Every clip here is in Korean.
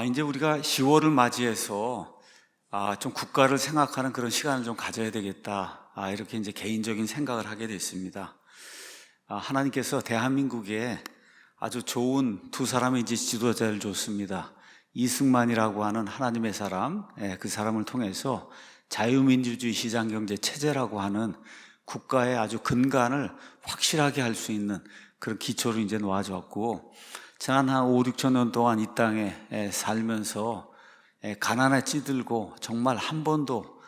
이제 우리가 10월을 맞이해서 좀 국가를 생각하는 그런 시간을 좀 가져야 되겠다. 이렇게 이제 개인적인 생각을 하게 됐습니다. 하나님께서 대한민국에 아주 좋은 두 사람의 이제 지도자를 줬습니다. 이승만이라고 하는 하나님의 사람, 그 사람을 통해서 자유민주주의 시장경제 체제라고 하는 국가의 아주 근간을 확실하게 할 수 있는 그런 기초를 이제 놓아줬고, 지난 한 5, 6천 년 동안 이 땅에 살면서 가난에 찌들고 정말 한 번도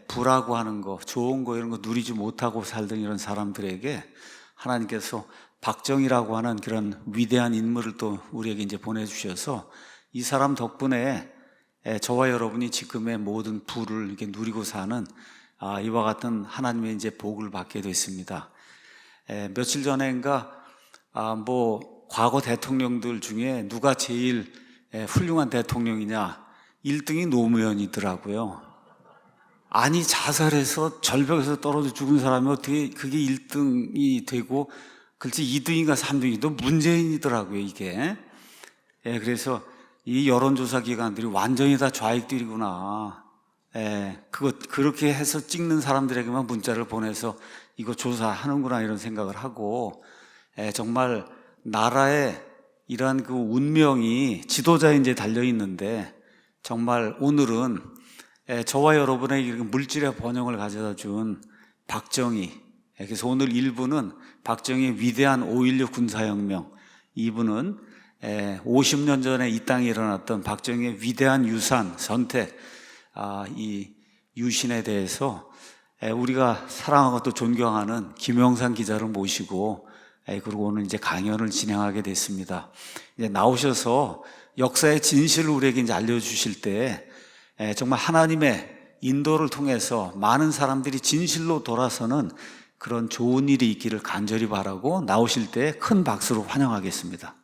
부라고 하는 거, 좋은 거 이런 거 누리지 못하고 살던 이런 사람들에게 하나님께서 박정희라고 하는 그런 위대한 인물을 또 우리에게 이제 보내주셔서 이 사람 덕분에 저와 여러분이 지금의 모든 부를 이렇게 누리고 사는 이와 같은 하나님의 이제 복을 받게 됐습니다. 며칠 전인가 과거 대통령들 중에 누가 제일 훌륭한 대통령이냐, 1등이 노무현이더라고요. 아니, 자살해서 절벽에서 떨어져 죽은 사람이 어떻게 그게 1등이 되고, 글쎄 2등인가 3등이도 문재인이더라고요, 이게. 그래서 이 여론조사 기관들이 완전히 다 좌익들이구나. 그렇게 해서 찍는 사람들에게만 문자를 보내서 이거 조사하는구나, 이런 생각을 하고, 정말 나라의 이러한 그 운명이 지도자에 이제 달려있는데, 정말 오늘은 저와 여러분에게 물질의 번영을 가져다 준 박정희, 그래서 오늘 1부는 박정희의 위대한 5.16 군사혁명, 2부는 50년 전에 이 땅에 일어났던 박정희의 위대한 유산, 선택, 이 유신에 대해서 우리가 사랑하고 또 존경하는 김영삼 기자를 모시고 그리고 오늘 이제 강연을 진행하게 됐습니다. 이제 나오셔서 역사의 진실을 우리에게 이제 알려주실 때 정말 하나님의 인도를 통해서 많은 사람들이 진실로 돌아서는 그런 좋은 일이 있기를 간절히 바라고 나오실 때 큰 박수로 환영하겠습니다.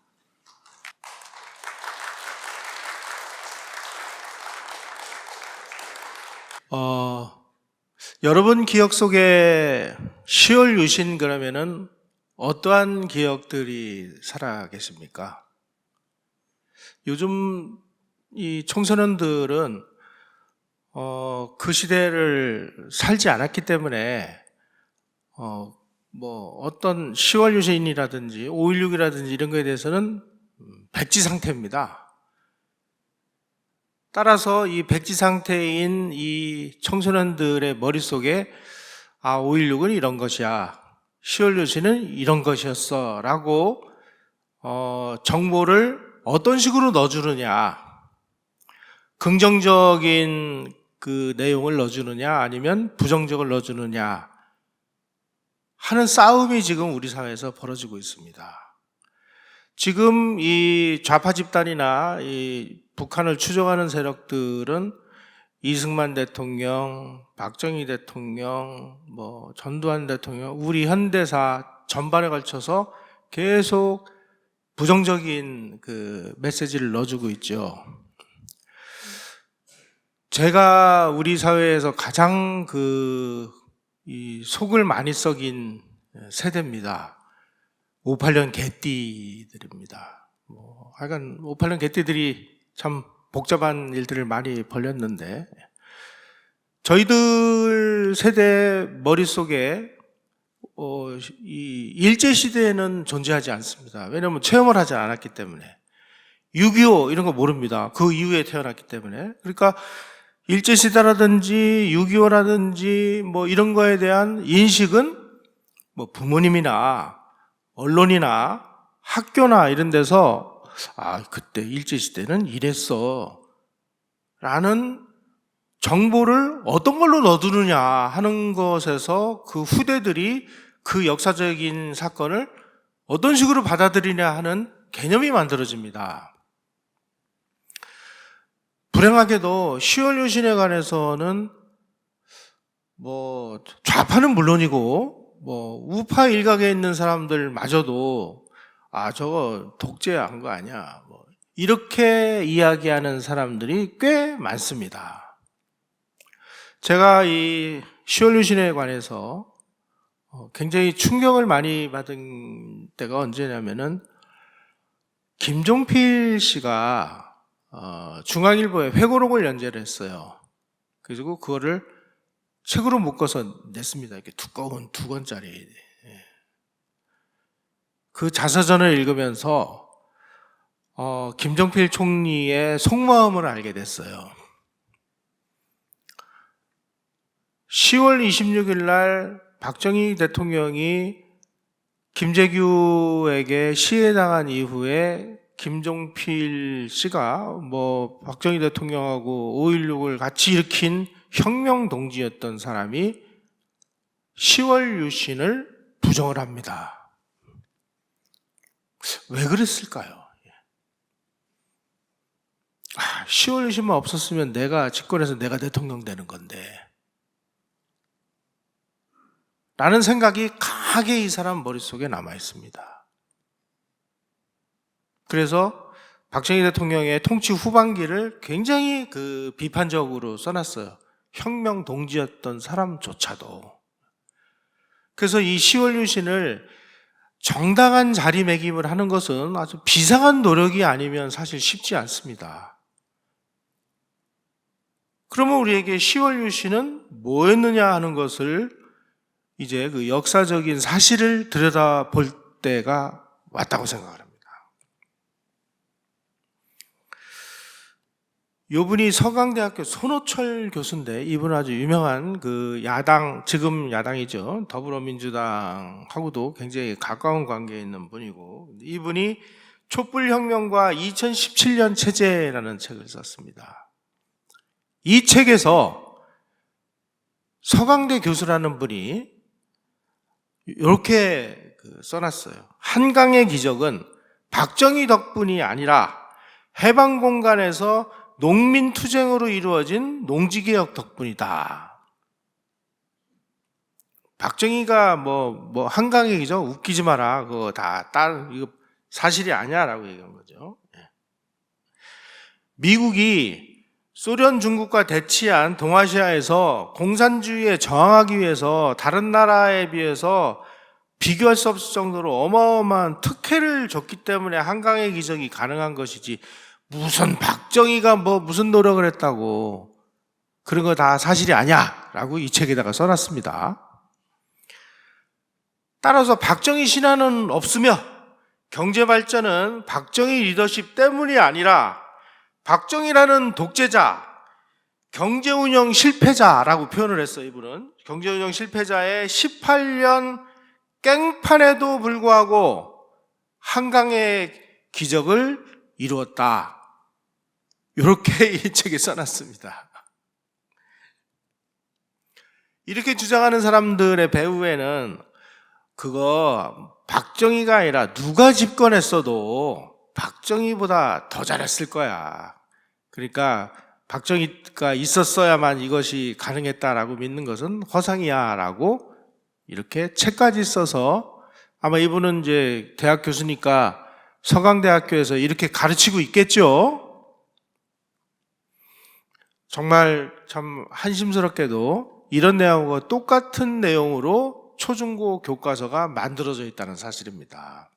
여러분 기억 속에 10월 유신 그러면은 어떠한 기억들이 살아 계십니까? 요즘 이 청소년들은 그 시대를 살지 않았기 때문에 어떤 10월 유신이라든지 5.16이라든지 이런 거에 대해서는 백지 상태입니다. 따라서 이 백지 상태인 이 청소년들의 머릿속에 5.16은 이런 것이야, 10월 유신은 이런 것이었어 라고 정보를 어떤 식으로 넣어주느냐, 긍정적인 그 내용을 넣어주느냐 아니면 부정적을 넣어주느냐 하는 싸움이 지금 우리 사회에서 벌어지고 있습니다. 지금 이 좌파 집단이나 이 북한을 추종하는 세력들은 이승만 대통령, 박정희 대통령, 전두환 대통령, 우리 현대사 전반에 걸쳐서 계속 부정적인 그 메시지를 넣어주고 있죠. 제가 우리 사회에서 가장 이 속을 많이 썩인 세대입니다. 58년 개띠들입니다. 하여간 58년 개띠들이 참 복잡한 일들을 많이 벌였는데, 저희들 세대 머릿속에 이 일제시대에는 존재하지 않습니다. 왜냐하면 체험을 하지 않았기 때문에. 6.25 이런 거 모릅니다. 그 이후에 태어났기 때문에. 그러니까 일제시대라든지 6.25라든지 이런 거에 대한 인식은 부모님이나 언론이나 학교나 이런 데서 그때 일제시대는 이랬어 라는 정보를 어떤 걸로 넣어두느냐 하는 것에서 그 후대들이 그 역사적인 사건을 어떤 식으로 받아들이냐 하는 개념이 만들어집니다. 불행하게도 10월 유신에 관해서는 좌파는 물론이고 우파 일각에 있는 사람들마저도 저거 독재한 거 아니야 이렇게 이야기하는 사람들이 꽤 많습니다. 제가 이 10월 유신에 관해서 굉장히 충격을 많이 받은 때가 언제냐면은 김종필 씨가 중앙일보에 회고록을 연재를 했어요. 그리고 그거를 책으로 묶어서 냈습니다. 이렇게 두꺼운 2권짜리. 그 자서전을 읽으면서 김종필 총리의 속마음을 알게 됐어요. 10월 26일 날 박정희 대통령이 김재규에게 시해당한 이후에 김종필 씨가 박정희 대통령하고 5.16을 같이 일으킨 혁명 동지였던 사람이 10월 유신을 부정을 합니다. 왜 그랬을까요? 10월 유신만 없었으면 내가 집권해서 내가 대통령 되는 건데 라는 생각이 강하게 이 사람 머릿속에 남아 있습니다. 그래서 박정희 대통령의 통치 후반기를 굉장히 비판적으로 써놨어요. 혁명 동지였던 사람조차도. 그래서 이 10월 유신을 정당한 자리매김을 하는 것은 아주 비상한 노력이 아니면 사실 쉽지 않습니다. 그러면 우리에게 10월 유신은 뭐였느냐 하는 것을 이제 그 역사적인 사실을 들여다볼 때가 왔다고 생각을 합니다. 이분이 서강대학교 손호철 교수인데 이분은 아주 유명한 지금 야당이죠. 더불어민주당하고도 굉장히 가까운 관계에 있는 분이고 이분이 촛불혁명과 2017년 체제라는 책을 썼습니다. 이 책에서 서강대 교수라는 분이 이렇게 써놨어요. 한강의 기적은 박정희 덕분이 아니라 해방공간에서 농민투쟁으로 이루어진 농지개혁 덕분이다. 박정희가 한강의 기적 웃기지 마라. 그거 이거 사실이 아니야. 라고 얘기한 거죠. 미국이 소련, 중국과 대치한 동아시아에서 공산주의에 저항하기 위해서 다른 나라에 비해서 비교할 수 없을 정도로 어마어마한 특혜를 줬기 때문에 한강의 기적이 가능한 것이지 무슨 박정희가 무슨 노력을 했다고 그런 거 다 사실이 아니야 라고 이 책에다가 써놨습니다. 따라서 박정희 신화는 없으며 경제발전은 박정희 리더십 때문이 아니라 박정희라는 독재자, 경제운영 실패자라고 표현을 했어요. 이분은 경제운영 실패자의 18년 깽판에도 불구하고 한강의 기적을 이루었다. 이렇게 이 책에 써놨습니다. 이렇게 주장하는 사람들의 배후에는 그거 박정희가 아니라 누가 집권했어도 박정희보다 더 잘했을 거야. 그러니까 박정희가 있었어야만 이것이 가능했다라고 믿는 것은 허상이야 라고 이렇게 책까지 써서 아마 이분은 이제 대학 교수니까 서강대학교에서 이렇게 가르치고 있겠죠. 정말 참 한심스럽게도 이런 내용과 똑같은 내용으로 초중고 교과서가 만들어져 있다는 사실입니다.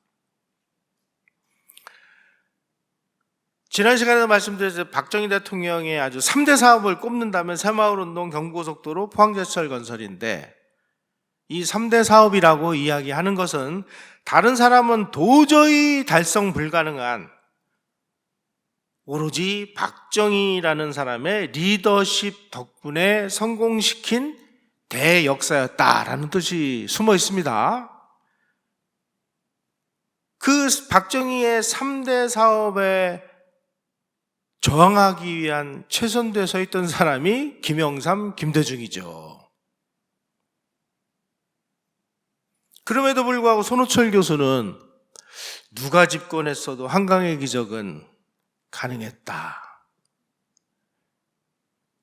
지난 시간에도 말씀드렸죠. 박정희 대통령의 아주 3대 사업을 꼽는다면 새마을운동, 경부고속도로, 포항제철 건설인데 이 3대 사업이라고 이야기하는 것은 다른 사람은 도저히 달성 불가능한 오로지 박정희라는 사람의 리더십 덕분에 성공시킨 대역사였다라는 뜻이 숨어 있습니다. 그 박정희의 3대 사업에 저항하기 위한 최선두에 서 있던 사람이 김영삼, 김대중이죠. 그럼에도 불구하고 손호철 교수는 누가 집권했어도 한강의 기적은 가능했다.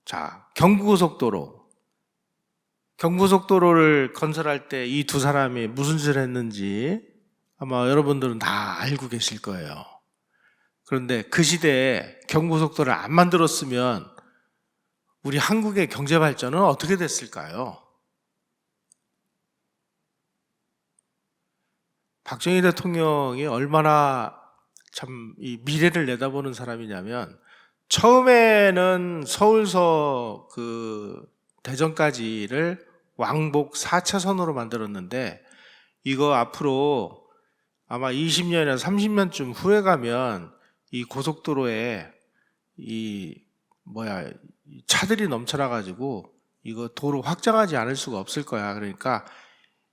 자, 경부고속도로를 건설할 때 이 두 사람이 무슨 짓을 했는지 아마 여러분들은 다 알고 계실 거예요. 그런데 그 시대에 경부고속도로를 안 만들었으면 우리 한국의 경제 발전은 어떻게 됐을까요? 박정희 대통령이 얼마나 참 이 미래를 내다보는 사람이냐면 처음에는 서울서 그 대전까지를 왕복 4차선으로 만들었는데 이거 앞으로 아마 20년이나 30년쯤 후에 가면 이 고속도로에 이 차들이 넘쳐나 가지고 이거 도로 확장하지 않을 수가 없을 거야. 그러니까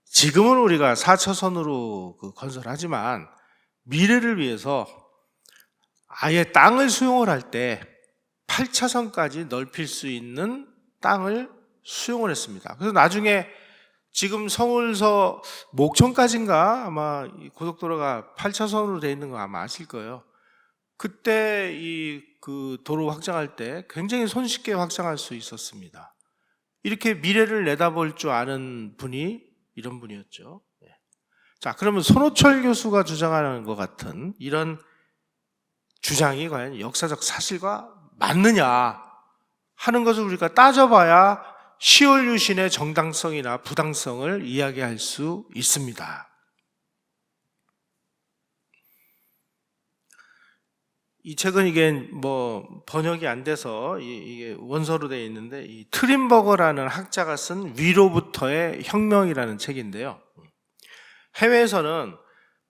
지금은 우리가 4차선으로 건설하지만 미래를 위해서 아예 땅을 수용을 할 때 8차선까지 넓힐 수 있는 땅을 수용을 했습니다. 그래서 나중에 지금 서울서 목천까지인가 아마 이 고속도로가 8차선으로 되어 있는 거 아마 아실 거예요. 그때 그 도로 확장할 때 굉장히 손쉽게 확장할 수 있었습니다. 이렇게 미래를 내다볼 줄 아는 분이 이런 분이었죠. 자, 그러면 손호철 교수가 주장하는 것 같은 이런 주장이 과연 역사적 사실과 맞느냐 하는 것을 우리가 따져봐야 10월 유신의 정당성이나 부당성을 이야기할 수 있습니다. 이 책은 이게 번역이 안 돼서 이게 원서로 되어 있는데 이 트림버거라는 학자가 쓴 위로부터의 혁명이라는 책인데요. 해외에서는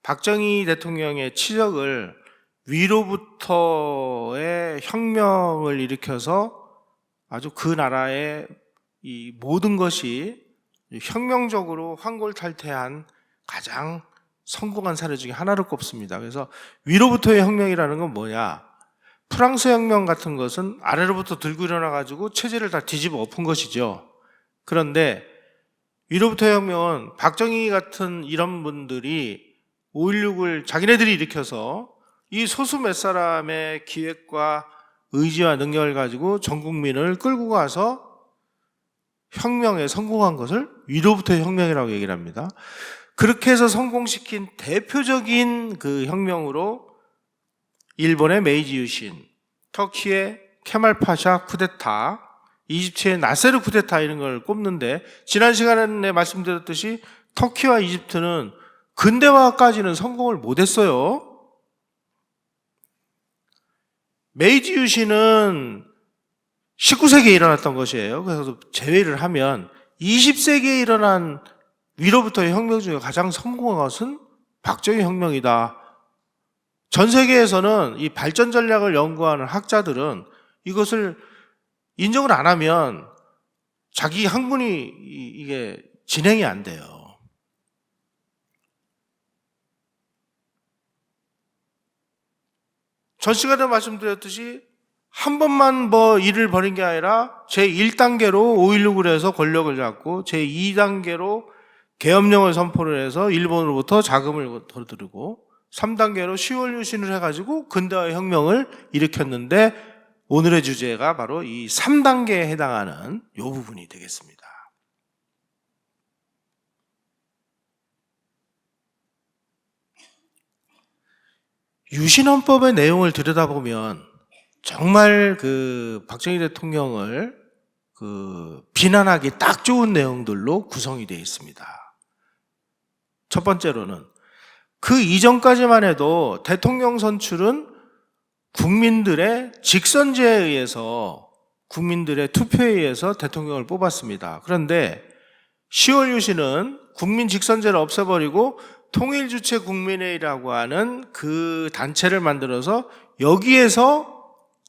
박정희 대통령의 치적을 위로부터의 혁명을 일으켜서 아주 그 나라의 이 모든 것이 혁명적으로 환골탈태한 가장 성공한 사례 중에 하나로 꼽습니다. 그래서 위로부터의 혁명이라는 건 뭐냐? 프랑스 혁명 같은 것은 아래로부터 들고 일어나 가지고 체제를 다 뒤집어 엎은 것이죠. 그런데 위로부터의 혁명은 박정희 같은 이런 분들이 5.16을 자기네들이 일으켜서 이 소수 몇 사람의 기획과 의지와 능력을 가지고 전 국민을 끌고 가서 혁명에 성공한 것을 위로부터의 혁명이라고 얘기를 합니다. 그렇게 해서 성공시킨 대표적인 그 혁명으로 일본의 메이지 유신, 터키의 케말 파샤 쿠데타, 이집트의 나세르 쿠데타 이런 걸 꼽는데 지난 시간에 말씀드렸듯이 터키와 이집트는 근대화까지는 성공을 못했어요. 메이지 유신은 19세기에 일어났던 것이에요. 그래서 제외를 하면 20세기에 일어난 위로부터의 혁명 중에 가장 성공한 것은 박정희 혁명이다. 전 세계에서는 이 발전 전략을 연구하는 학자들은 이것을 인정을 안 하면 자기 학문이 이게 진행이 안 돼요. 전 시간에 말씀드렸듯이 한 번만 일을 벌인 게 아니라 제1단계로 5.16을 해서 권력을 잡고 제2단계로 계엄령을 선포를 해서 일본으로부터 자금을 거두고 3단계로 10월 유신을 해가지고 근대화 혁명을 일으켰는데 오늘의 주제가 바로 이 3단계에 해당하는 이 부분이 되겠습니다. 유신헌법의 내용을 들여다보면 정말 그 박정희 대통령을 비난하기 딱 좋은 내용들로 구성이 되어 있습니다. 첫 번째로는 그 이전까지만 해도 대통령 선출은 국민들의 직선제에 의해서 국민들의 투표에 의해서 대통령을 뽑았습니다. 그런데 10월 유신은 국민 직선제를 없애버리고 통일주체 국민회의라고 하는 그 단체를 만들어서 여기에서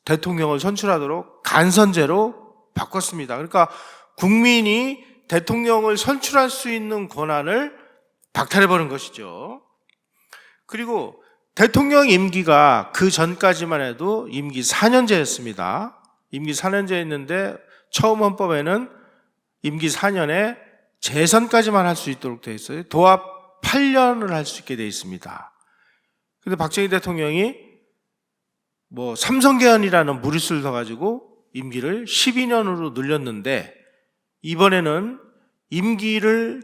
대통령을 선출하도록 간선제로 바꿨습니다. 그러니까 국민이 대통령을 선출할 수 있는 권한을 박탈해버린 것이죠. 그리고 대통령 임기가 그 전까지만 해도 임기 4년제였습니다. 임기 4년제였는데 처음 헌법에는 임기 4년에 재선까지만 할 수 있도록 되어 있어요. 도합 8년을 할 수 있게 되어 있습니다. 그런데 박정희 대통령이 삼성개헌이라는 무리수를 써가지고 임기를 12년으로 늘렸는데 이번에는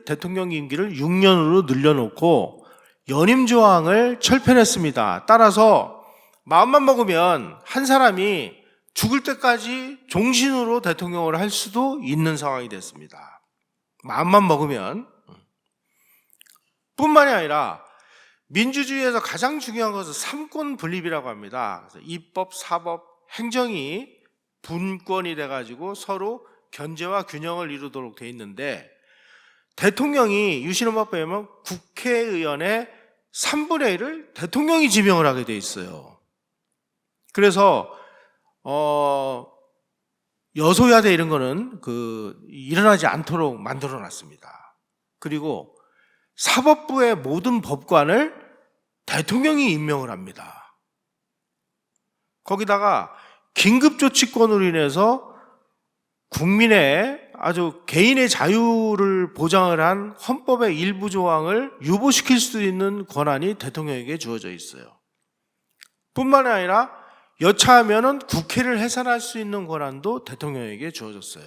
대통령 임기를 6년으로 늘려놓고 연임 조항을 철폐했습니다. 따라서 마음만 먹으면 한 사람이 죽을 때까지 종신으로 대통령을 할 수도 있는 상황이 됐습니다. 마음만 먹으면. 뿐만이 아니라 민주주의에서 가장 중요한 것은 삼권 분립이라고 합니다. 그래서 입법, 사법, 행정이 분권이 돼가지고 서로 견제와 균형을 이루도록 돼 있는데, 대통령이 유신헌법에 보면 국회의원의 3분의 1을 대통령이 지명을 하게 돼 있어요. 그래서 여소야대 이런 거는 일어나지 않도록 만들어 놨습니다. 그리고 사법부의 모든 법관을 대통령이 임명을 합니다. 거기다가 긴급조치권으로 인해서 국민의 아주 개인의 자유를 보장을 한 헌법의 일부 조항을 유보시킬 수 있는 권한이 대통령에게 주어져 있어요. 뿐만 아니라 여차하면은 국회를 해산할 수 있는 권한도 대통령에게 주어졌어요.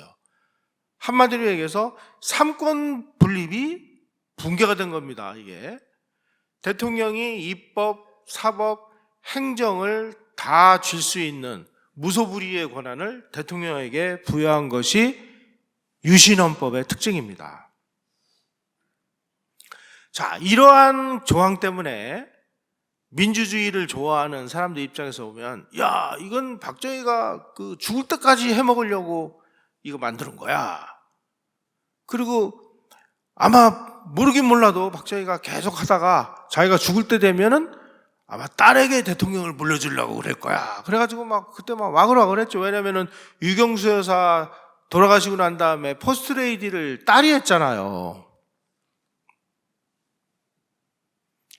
한마디로 얘기해서 삼권 분립이 붕괴가 된 겁니다. 이게 대통령이 입법, 사법, 행정을 다 줄 수 있는 무소불위의 권한을 대통령에게 부여한 것이 유신헌법의 특징입니다. 자, 이러한 조항 때문에 민주주의를 좋아하는 사람들 입장에서 보면, 야, 이건 박정희가 죽을 때까지 해먹으려고 이거 만드는 거야. 그리고 아마 모르긴 몰라도 박정희가 계속 하다가 자기가 죽을 때 되면은 아마 딸에게 대통령을 물려주려고 그럴 거야. 그래가지고 그때 와글와글 했죠. 왜냐면은 유경수 여사 돌아가시고 난 다음에 퍼스트레이디를 딸이 했잖아요.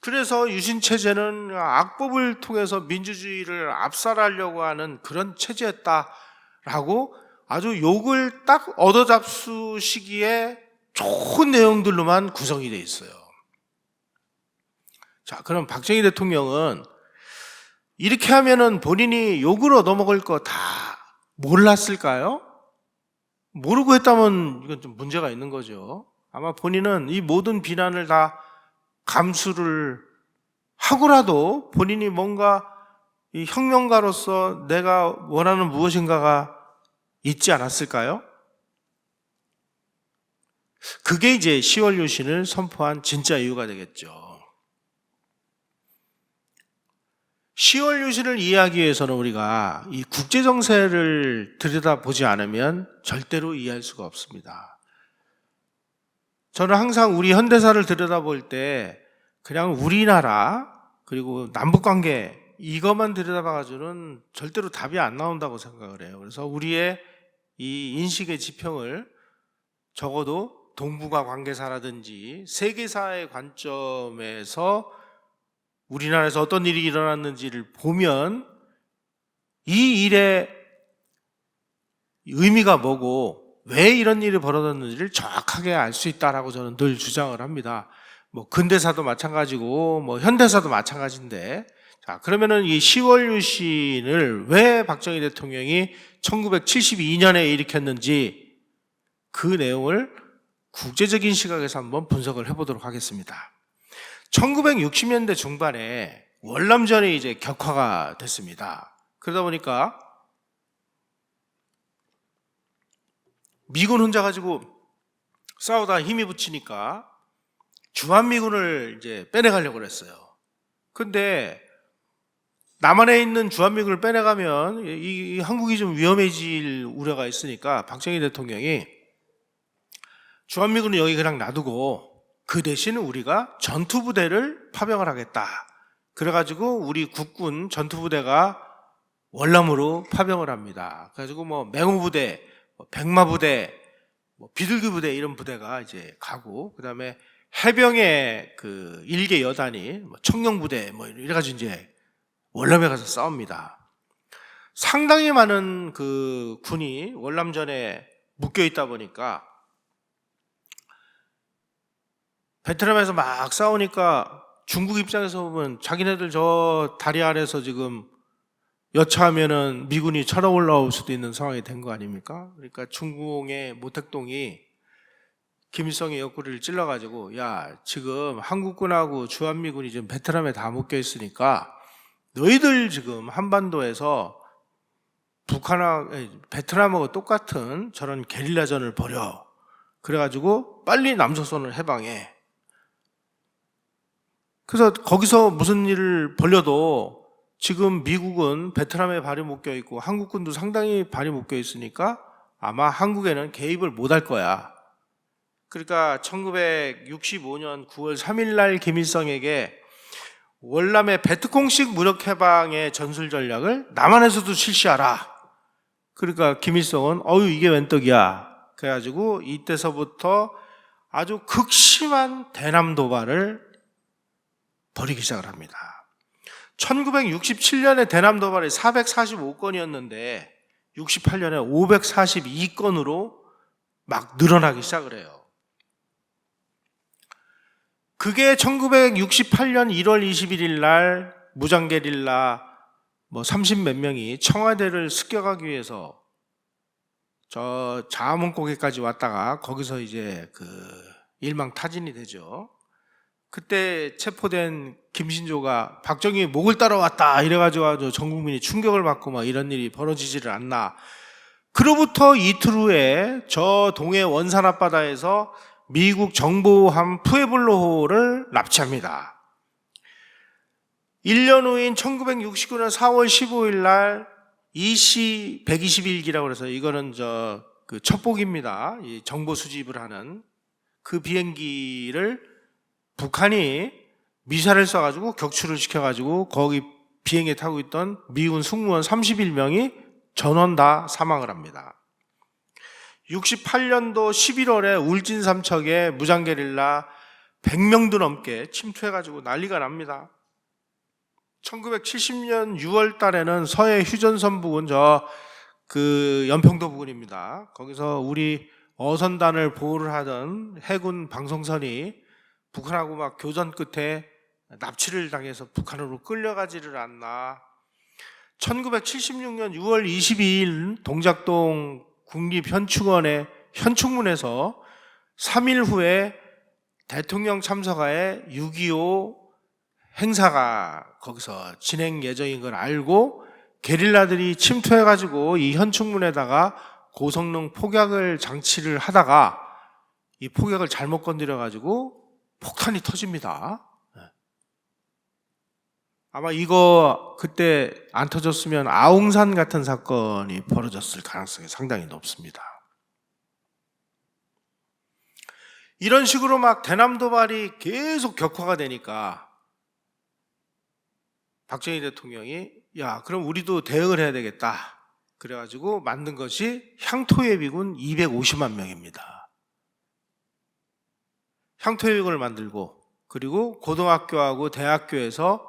그래서 유신체제는 악법을 통해서 민주주의를 압살하려고 하는 그런 체제였다라고 아주 욕을 딱 얻어잡수시기에 좋은 내용들로만 구성이 되어 있어요. 자, 그럼 박정희 대통령은 이렇게 하면은 본인이 욕을 얻어먹을 거 다 몰랐을까요? 모르고 했다면 이건 좀 문제가 있는 거죠. 아마 본인은 이 모든 비난을 다 감수를 하고라도 본인이 뭔가 이 혁명가로서 내가 원하는 무엇인가가 있지 않았을까요? 그게 이제 10월 유신을 선포한 진짜 이유가 되겠죠. 10월 유신을 이해하기 위해서는 우리가 이 국제 정세를 들여다보지 않으면 절대로 이해할 수가 없습니다. 저는 항상 우리 현대사를 들여다볼 때 그냥 우리나라 그리고 남북관계 이것만 들여다봐가지고는 절대로 답이 안 나온다고 생각을 해요. 그래서 우리의 이 인식의 지평을 적어도 동북아 관계사라든지 세계사의 관점에서 우리나라에서 어떤 일이 일어났는지를 보면 이 일의 의미가 뭐고 왜 이런 일이 벌어졌는지를 정확하게 알 수 있다라고 저는 늘 주장을 합니다. 근대사도 마찬가지고 현대사도 마찬가지인데, 자, 그러면은 이 10월 유신을 왜 박정희 대통령이 1972년에 일으켰는지 그 내용을 국제적인 시각에서 한번 분석을 해보도록 하겠습니다. 1960년대 중반에 월남전이 이제 격화가 됐습니다. 그러다 보니까 미군 혼자 가지고 싸우다 힘이 붙이니까 주한미군을 이제 빼내가려고 그랬어요. 근데 남한에 있는 주한미군을 빼내가면 이 한국이 좀 위험해질 우려가 있으니까 박정희 대통령이 주한미군은 여기 그냥 놔두고 그 대신 우리가 전투부대를 파병을 하겠다. 그래가지고 우리 국군 전투부대가 월남으로 파병을 합니다. 그래가지고 맹호부대, 백마부대, 비둘기부대 이런 부대가 이제 가고, 그 다음에 해병의 일개 여단이 청룡부대 이래가지고 이제 월남에 가서 싸웁니다. 상당히 많은 군이 월남전에 묶여 있다 보니까 베트남에서 막 싸우니까 중국 입장에서 보면 자기네들 저 다리 아래서 지금 여차하면은 미군이 쳐러 올라올 수도 있는 상황이 된 거 아닙니까? 그러니까 중공의 모택동이 김일성의 옆구리를 찔러가지고, 야, 지금 한국군하고 주한미군이 지금 베트남에 다 묶여 있으니까 너희들 지금 한반도에서 베트남하고 똑같은 저런 게릴라전을 벌여. 그래가지고 빨리 남조선을 해방해. 그래서 거기서 무슨 일을 벌려도 지금 미국은 베트남에 발이 묶여 있고 한국군도 상당히 발이 묶여 있으니까 아마 한국에는 개입을 못 할 거야. 그러니까 1965년 9월 3일 날 김일성에게 월남의 베트콩식 무력 해방의 전술 전략을 남한에서도 실시하라. 그러니까 김일성은 이게 웬 떡이야. 그래가지고 이때서부터 아주 극심한 대남 도발을 벌이기 시작을 합니다. 1967년에 대남 도발이 445건이었는데 68년에 542건으로 막 늘어나기 시작을 해요. 그게 1968년 1월 21일 날 무장게릴라 30몇 명이 청와대를 습격하기 위해서 저 자문고개까지 왔다가 거기서 이제 일망타진이 되죠. 그때 체포된 김신조가 박정희 목을 따라왔다 이래가지고 아주 전 국민이 충격을 받고 막 이런 일이 벌어지지를 않나. 그로부터 이틀 후에 저 동해 원산 앞바다에서 미국 정보함 푸에블로호를 납치합니다. 1년 후인 1969년 4월 15일 날 EC 121기라고 해서 이거는 첩보기입니다. 이 정보 수집을 하는 그 비행기를 북한이 미사를 쏴가지고 격추를 시켜가지고 거기 비행기에 타고 있던 미군 승무원 31명이 전원 다 사망을 합니다. 68년도 11월에 울진 삼척에 무장게릴라 100명도 넘게 침투해가지고 난리가 납니다. 1970년 6월 달에는 서해 휴전선 부근 연평도 부근입니다. 거기서 우리 어선단을 보호를 하던 해군 방송선이 북한하고 막 교전 끝에 납치를 당해서 북한으로 끌려가지를 않나. 1976년 6월 22일 동작동 국립현충원의 현충문에서 3일 후에 대통령 참석하에 6.25 행사가 거기서 진행 예정인 걸 알고 게릴라들이 침투해가지고 이 현충문에다가 고성능 폭약을 장치를 하다가 이 폭약을 잘못 건드려가지고 폭탄이 터집니다. 아마 이거 그때 안 터졌으면 아웅산 같은 사건이 벌어졌을 가능성이 상당히 높습니다. 이런 식으로 막 대남 도발이 계속 격화가 되니까 박정희 대통령이 그럼 우리도 대응을 해야 되겠다. 그래가지고 만든 것이 향토예비군 250만 명입니다. 향토예비군을 만들고 그리고 고등학교하고 대학교에서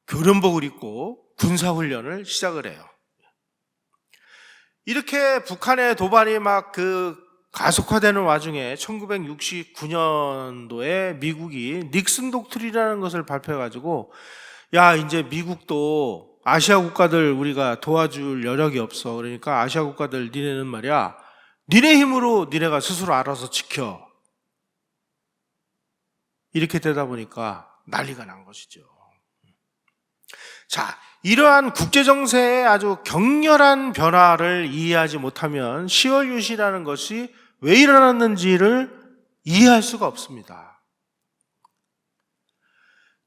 교련복을 입고 군사훈련을 시작을 해요. 이렇게 북한의 도발이 막 가속화되는 와중에 1969년도에 미국이 닉슨 독트린이라는 것을 발표해가지고 이제 미국도 아시아 국가들 우리가 도와줄 여력이 없어. 그러니까 아시아 국가들 니네는 말이야 니네 힘으로 니네가 스스로 알아서 지켜. 이렇게 되다 보니까 난리가 난 것이죠. 자, 이러한 국제정세의 아주 격렬한 변화를 이해하지 못하면 10월 유시라는 것이 왜 일어났는지를 이해할 수가 없습니다.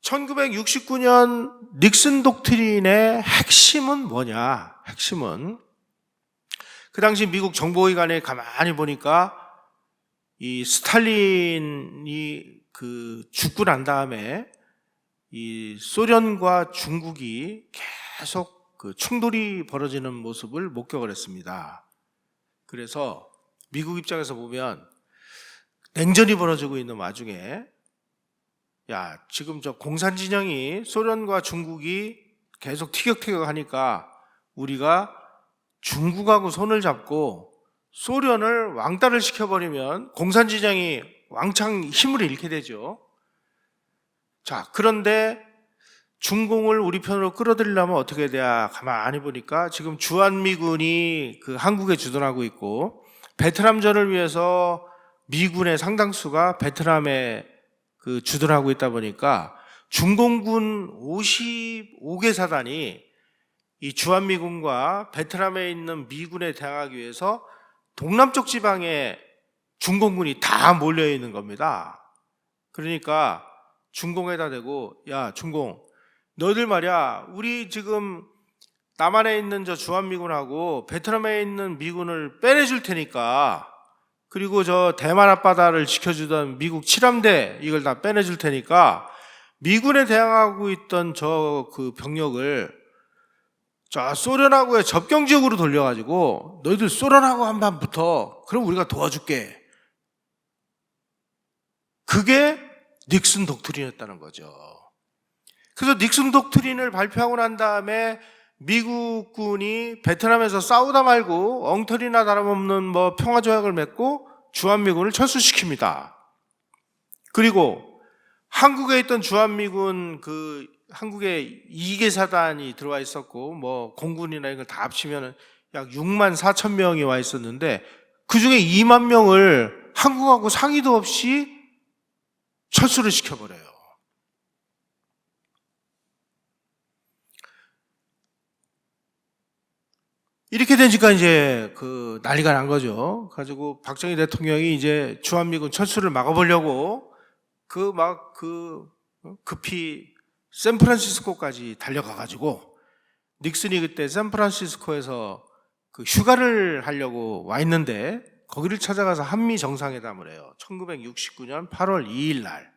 1969년 닉슨 독트린의 핵심은 뭐냐? 핵심은 그 당시 미국 정보기관에 가만히 보니까 이 스탈린이 죽고 난 다음에 이 소련과 중국이 계속 충돌이 벌어지는 모습을 목격을 했습니다. 그래서 미국 입장에서 보면 냉전이 벌어지고 있는 와중에 지금 저 공산진영이 소련과 중국이 계속 티격태격 하니까 우리가 중국하고 손을 잡고 소련을 왕따를 시켜버리면 공산진영이 왕창 힘을 잃게 되죠. 자, 그런데 중공을 우리 편으로 끌어들이려면 어떻게 돼야 가만히 보니까 지금 주한미군이 한국에 주둔하고 있고 베트남전을 위해서 미군의 상당수가 베트남에 주둔하고 있다 보니까 중공군 55개 사단이 이 주한미군과 베트남에 있는 미군에 대항하기 위해서 동남쪽 지방에 중공군이 다 몰려 있는 겁니다. 그러니까 중공에다 대고 중공 너희들 말이야, 우리 지금 남한에 있는 저 주한미군하고 베트남에 있는 미군을 빼내줄 테니까, 그리고 저 대만 앞바다를 지켜주던 미국 7함대 이걸 다 빼내줄 테니까 미군에 대항하고 있던 저 그 병력을 저 소련하고의 접경 지역으로 돌려가지고 너희들 소련하고 한판 붙어. 그럼 우리가 도와줄게. 그게 닉슨 독트린이었다는 거죠. 그래서 닉슨 독트린을 발표하고 난 다음에 미국군이 베트남에서 싸우다 말고 엉터리나 다름없는 뭐 평화조약을 맺고 주한미군을 철수시킵니다. 그리고 한국에 있던 주한미군 그 한국에 2개 사단이 들어와 있었고 뭐 공군이나 이걸 다 합치면 약 6만 4천 명이 와 있었는데 그 중에 2만 명을 한국하고 상의도 없이 철수를 시켜버려요. 이렇게 되니까 이제 그 난리가 난 거죠. 가지고 박정희 대통령이 이제 주한미군 철수를 막아보려고 급히 샌프란시스코까지 달려가가지고 닉슨이 그때 샌프란시스코에서 그 휴가를 하려고 와 있는데 거기를 찾아가서 한미 정상회담을 해요. 1969년 8월 2일 날.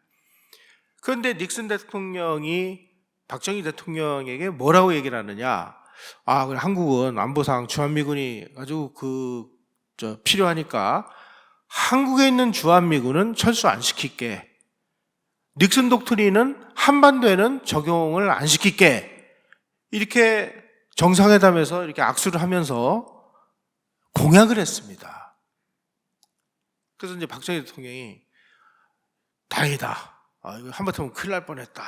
그런데 닉슨 대통령이 박정희 대통령에게 뭐라고 얘기를 하느냐? 그래, 한국은 안보상 주한미군이 아주 필요하니까 한국에 있는 주한미군은 철수 안 시킬게. 닉슨 독트린은 한반도에는 적용을 안 시킬게. 이렇게 정상회담에서 이렇게 악수를 하면서 공약을 했습니다. 그래서 이제 박정희 대통령이 다행이다. 이거 한바탕 큰일 날 뻔했다.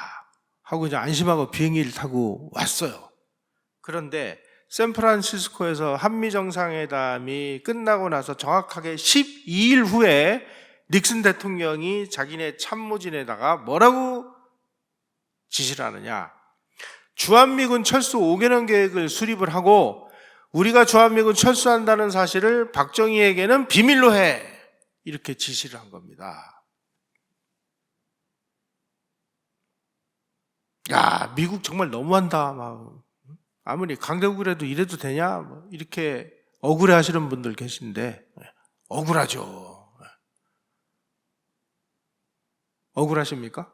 하고 이제 안심하고 비행기를 타고 왔어요. 그런데 샌프란시스코에서 한미 정상회담이 끝나고 나서 정확하게 12일 후에 닉슨 대통령이 자기네 참모진에다가 뭐라고 지시를 하느냐? 주한미군 철수 5개년 계획을 수립을 하고 우리가 주한미군 철수한다는 사실을 박정희에게는 비밀로 해. 이렇게 지시를 한 겁니다. 야, 미국 정말 너무한다. 아무리 강대국이라도 이래도 되냐? 이렇게 억울해 하시는 분들 계신데, 억울하죠. 억울하십니까?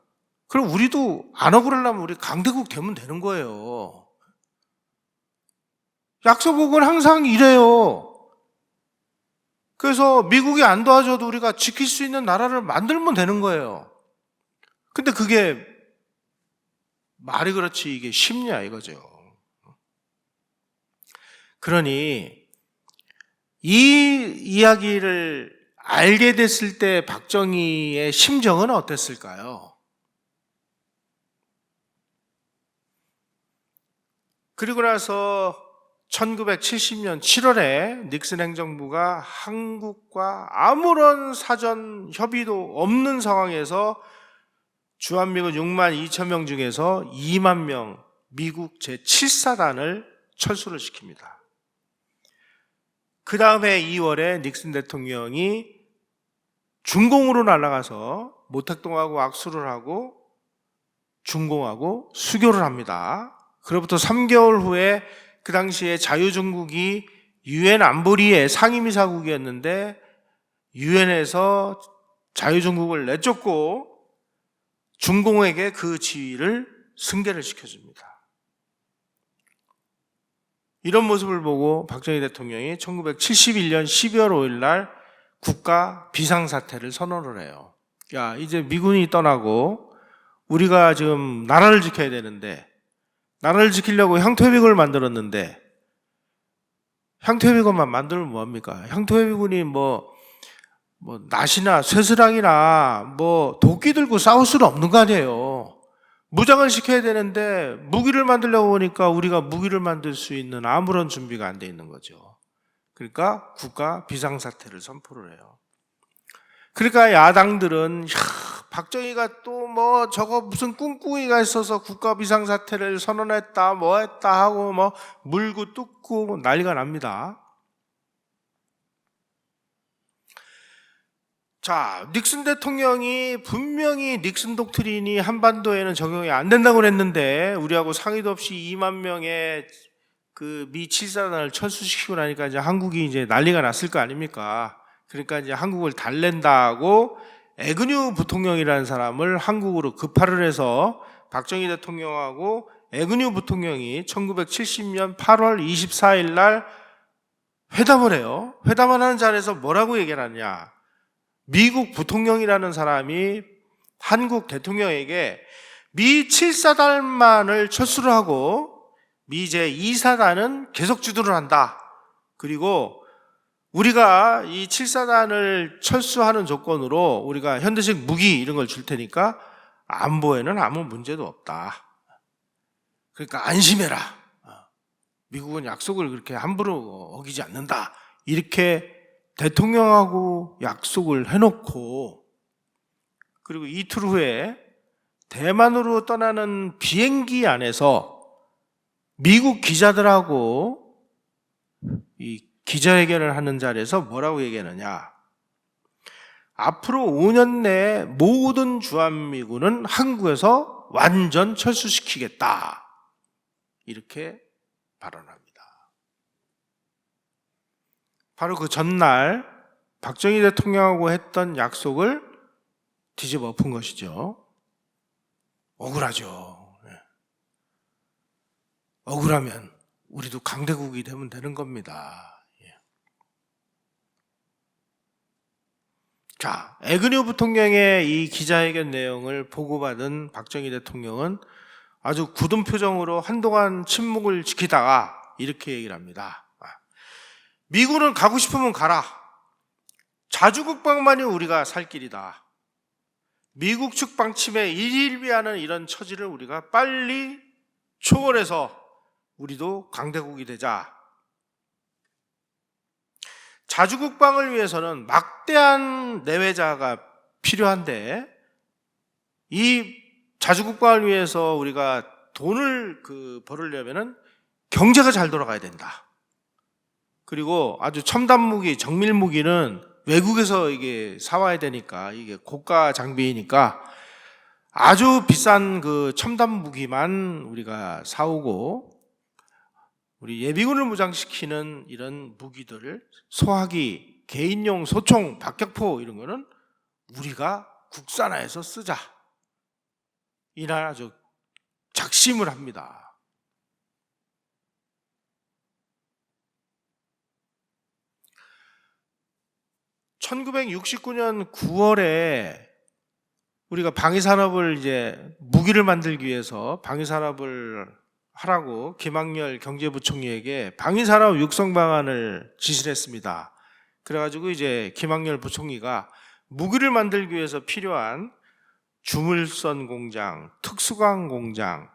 그럼 우리도 안 억울하려면 우리 강대국 되면 되는 거예요. 약소국은 항상 이래요. 그래서 미국이 안 도와줘도 우리가 지킬 수 있는 나라를 만들면 되는 거예요. 근데 그게 말이 그렇지 이게 쉽냐 이거죠. 그러니 이 이야기를 알게 됐을 때 박정희의 심정은 어땠을까요? 그리고 나서 1970년 7월에 닉슨 행정부가 한국과 아무런 사전 협의도 없는 상황에서 주한미군 6만 2천 명 중에서 2만 명 미국 제7사단을 철수를 시킵니다. 그 다음에 2월에 닉슨 대통령이 중공으로 날아가서 모택동하고 악수를 하고 중공하고 수교를 합니다. 그로부터 3개월 후에 그 당시에 자유중국이 유엔 안보리의 상임이사국이었는데 유엔에서 자유중국을 내쫓고 중공에게 그 지위를 승계를 시켜줍니다. 이런 모습을 보고 박정희 대통령이 1971년 12월 5일 날 국가 비상사태를 선언을 해요. 야, 이제 미군이 떠나고 우리가 지금 나라를 지켜야 되는데 나라를 지키려고 향토해비군을 만들었는데 향토해비군만 만들면 뭐합니까? 향토해비군이 낫이나 쇠스랑이나 도끼 들고 싸울 수는 없는 거 아니에요. 무장을 시켜야 되는데 무기를 만들려고 보니까 우리가 무기를 만들 수 있는 아무런 준비가 안 돼 있는 거죠. 그러니까 국가 비상사태를 선포를 해요. 그러니까 야당들은 박정희가 또 저거 무슨 꿍꿍이가 있어서 국가 비상사태를 선언했다 했다 하고 물고 뜯고 난리가 납니다. 자, 닉슨 대통령이 분명히 닉슨 독트린이 한반도에는 적용이 안 된다고 그랬는데 우리하고 상의도 없이 2만 명의 그 미 7사단을 철수시키고 나니까 이제 한국이 이제 난리가 났을 거 아닙니까? 그러니까 이제 한국을 달랜다고 에그뉴 부통령이라는 사람을 한국으로 급파를 해서 박정희 대통령하고 에그뉴 부통령이 1970년 8월 24일 날 회담을 해요. 회담을 하는 자리에서 뭐라고 얘기를 하냐? 미국 부통령이라는 사람이 한국 대통령에게 미 7사단만을 철수를 하고 미 제2사단은 계속 주둔을 한다. 그리고 우리가 이 7사단을 철수하는 조건으로 우리가 현대식 무기 이런 걸 줄 테니까 안보에는 아무 문제도 없다. 그러니까 안심해라. 미국은 약속을 그렇게 함부로 어기지 않는다. 이렇게 대통령하고 약속을 해놓고 그리고 이틀 후에 대만으로 떠나는 비행기 안에서 미국 기자들하고 이 기자회견을 하는 자리에서 뭐라고 얘기하느냐? 앞으로 5년 내에 모든 주한미군은 한국에서 완전 철수시키겠다. 이렇게 발언합니다. 바로 그 전날 박정희 대통령하고 했던 약속을 뒤집어 엎은 것이죠. 억울하죠. 억울하면 우리도 강대국이 되면 되는 겁니다. 자, 에그뉴 부통령의 이 기자회견 내용을 보고받은 박정희 대통령은 아주 굳은 표정으로 한동안 침묵을 지키다가 이렇게 얘기를 합니다. 미군은 가고 싶으면 가라. 자주국방만이 우리가 살 길이다. 미국 측 방침에 일일비하는 이런 처지를 우리가 빨리 초월해서 우리도 강대국이 되자. 자주국방을 위해서는 막대한 내외자가 필요한데 이 자주국방을 위해서 우리가 돈을 벌으려면은 경제가 잘 돌아가야 된다. 그리고 아주 첨단 무기, 정밀 무기는 외국에서 이게 사와야 되니까 이게 고가 장비이니까 아주 비싼 그 첨단 무기만 우리가 사오고 우리 예비군을 무장시키는 이런 무기들을 소화기, 개인용 소총, 박격포 이런 거는 우리가 국산화해서 쓰자. 이날 아주 작심을 합니다. (1969년 9월에) 우리가 방위산업을 이제 무기를 만들기 위해서 방위산업을 하라고 김학열 경제부총리에게 방위산업 육성 방안을 지시를 했습니다. 그래가지고 이제 김학열 부총리가 무기를 만들기 위해서 필요한 주물선 공장, 특수광 공장,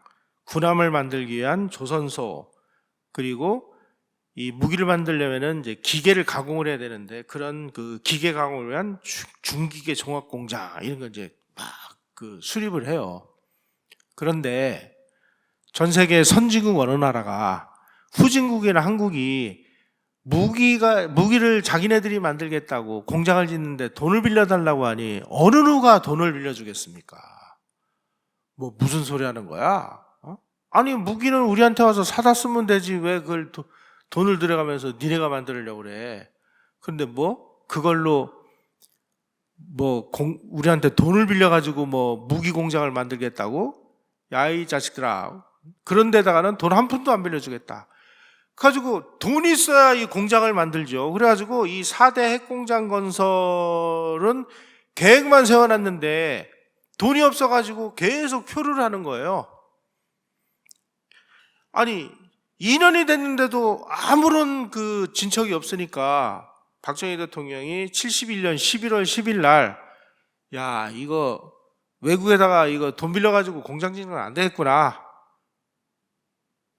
군함을 만들기 위한 조선소, 그리고 이 무기를 만들려면은 이제 기계를 가공을 해야 되는데 그런 그 기계 가공을 위한 중기계 종합 공장 이런 거 이제 막 수립을 해요. 그런데 전 세계 선진국 어느 나라가 후진국이나 한국이 무기를 자기네들이 만들겠다고 공장을 짓는데 돈을 빌려달라고 하니 어느 누가 돈을 빌려주겠습니까? 뭐 무슨 소리 하는 거야? 아니 무기는 우리한테 와서 사다 쓰면 되지 왜 그걸 돈을 들여가면서 니네가 만들려고 그래? 근데 그걸로 우리한테 돈을 빌려가지고 무기 공장을 만들겠다고? 야, 이 자식들아. 그런 데다가는 돈 한 푼도 안 빌려주겠다. 그래가지고 돈이 있어야 이 공장을 만들죠. 그래가지고 이 4대 핵공장 건설은 계획만 세워놨는데 돈이 없어가지고 계속 표류를 하는 거예요. 아니 2년이 됐는데도 아무런 진척이 없으니까 박정희 대통령이 71년 11월 10일 날 야, 이거 외국에다가 이거 돈 빌려가지고 공장 짓는 건 안 되겠구나.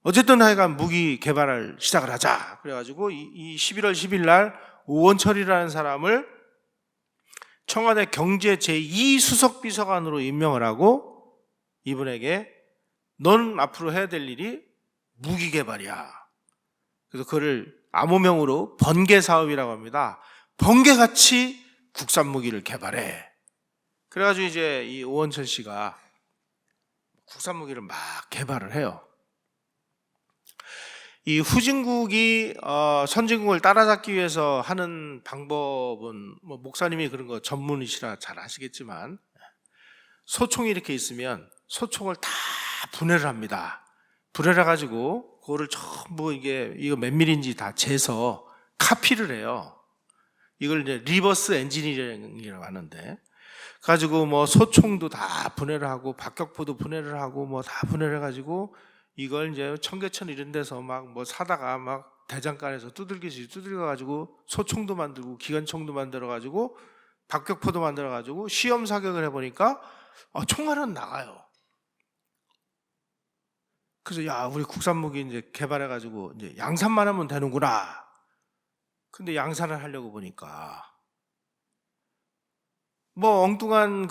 어쨌든 하여간 무기 개발을 시작을 하자. 그래가지고 이 11월 10일 날 오원철이라는 사람을 청와대 경제 제2수석 비서관으로 임명을 하고 이분에게 넌 앞으로 해야 될 일이 무기 개발이야. 그래서 그를 암호명으로 번개 사업이라고 합니다. 번개같이 국산 무기를 개발해. 그래가지고 이제 이 오원철 씨가 국산 무기를 막 개발을 해요. 이 후진국이 선진국을 따라잡기 위해서 하는 방법은 뭐 목사님이 그런 거 전문이시라 잘 아시겠지만, 소총이 이렇게 있으면 소총을 다 분해를 합니다. 분해를 가지고 그거를 전부 이거 몇 밀인지 다 재서 카피를 해요. 이걸 이제 리버스 엔지니어링이라고 하는데, 가지고 뭐 소총도 다 분해를 하고 박격포도 분해를 하고 뭐 다 분해를 해가지고 이걸 이제 청계천 이런 데서 막 뭐 사다가 막 대장간에서 두들기시 두들겨가지고 소총도 만들고 기관총도 만들어가지고 박격포도 만들어가지고 시험 사격을 해보니까 총알은 나가요. 그래서 야, 우리 국산 무기 이제 개발해가지고 이제 양산만 하면 되는구나. 근데 양산을 하려고 보니까 뭐 엉뚱한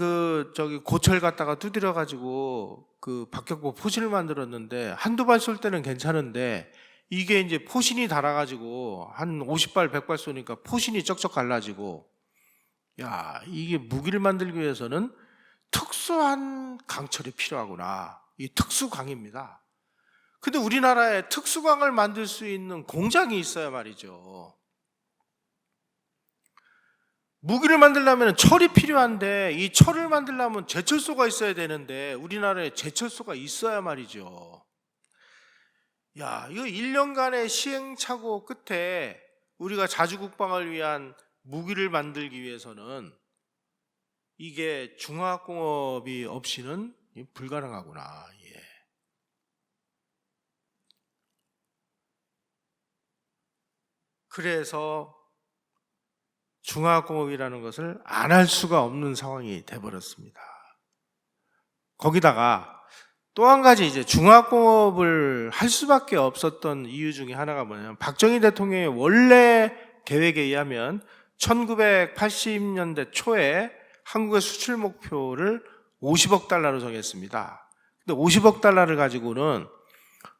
고철 갖다가 두드려가지고 그 박격포 포신을 만들었는데 한두 발 쏠 때는 괜찮은데, 이게 이제 포신이 달아가지고 한 50발 100발 쏘니까 포신이 쩍쩍 갈라지고, 야, 이게 무기를 만들기 위해서는 특수한 강철이 필요하구나. 이 특수광입니다. 근데 우리나라에 특수광을 만들 수 있는 공장이 있어야 말이죠. 무기를 만들려면 철이 필요한데, 이 철을 만들려면 제철소가 있어야 되는데 우리나라에 제철소가 있어야 말이죠. 야, 이거 1년간의 시행착오 끝에 우리가 자주국방을 위한 무기를 만들기 위해서는 이게 중화학공업이 없이는 불가능하구나. 예. 그래서 중화학공업이라는 것을 안 할 수가 없는 상황이 돼버렸습니다. 거기다가 또 한 가지 이제 중화학공업을 할 수밖에 없었던 이유 중에 하나가 뭐냐면, 박정희 대통령의 원래 계획에 의하면 1980년대 초에 한국의 수출 목표를 50억 달러로 정했습니다. 근데 50억 달러를 가지고는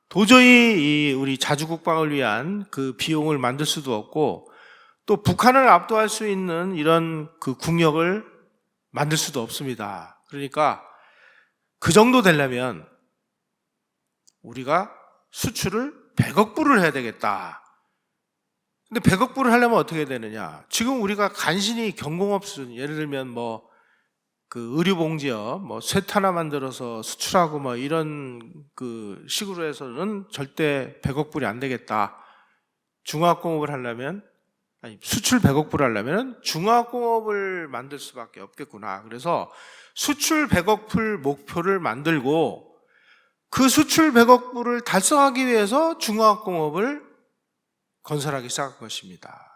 도저히 우리 자주국방을 위한 그 비용을 만들 수도 없고, 또 북한을 압도할 수 있는 이런 그 국력을 만들 수도 없습니다. 그러니까 그 정도 되려면 우리가 수출을 100억 불을 해야 되겠다. 근데 100억 불을 하려면 어떻게 되느냐? 지금 우리가 간신히 경공업 수준, 예를 들면 뭐 그 의류봉지업, 뭐 쇠 하나 만들어서 수출하고 뭐 이런 그 식으로 해서는 절대 100억 불이 안 되겠다. 중화학공업을 하려면, 아니 수출 100억 불 하려면 중화학공업을 만들 수밖에 없겠구나. 그래서 수출 100억 불 목표를 만들고, 그 수출 100억 불을 달성하기 위해서 중화학공업을 건설하기 시작한 것입니다.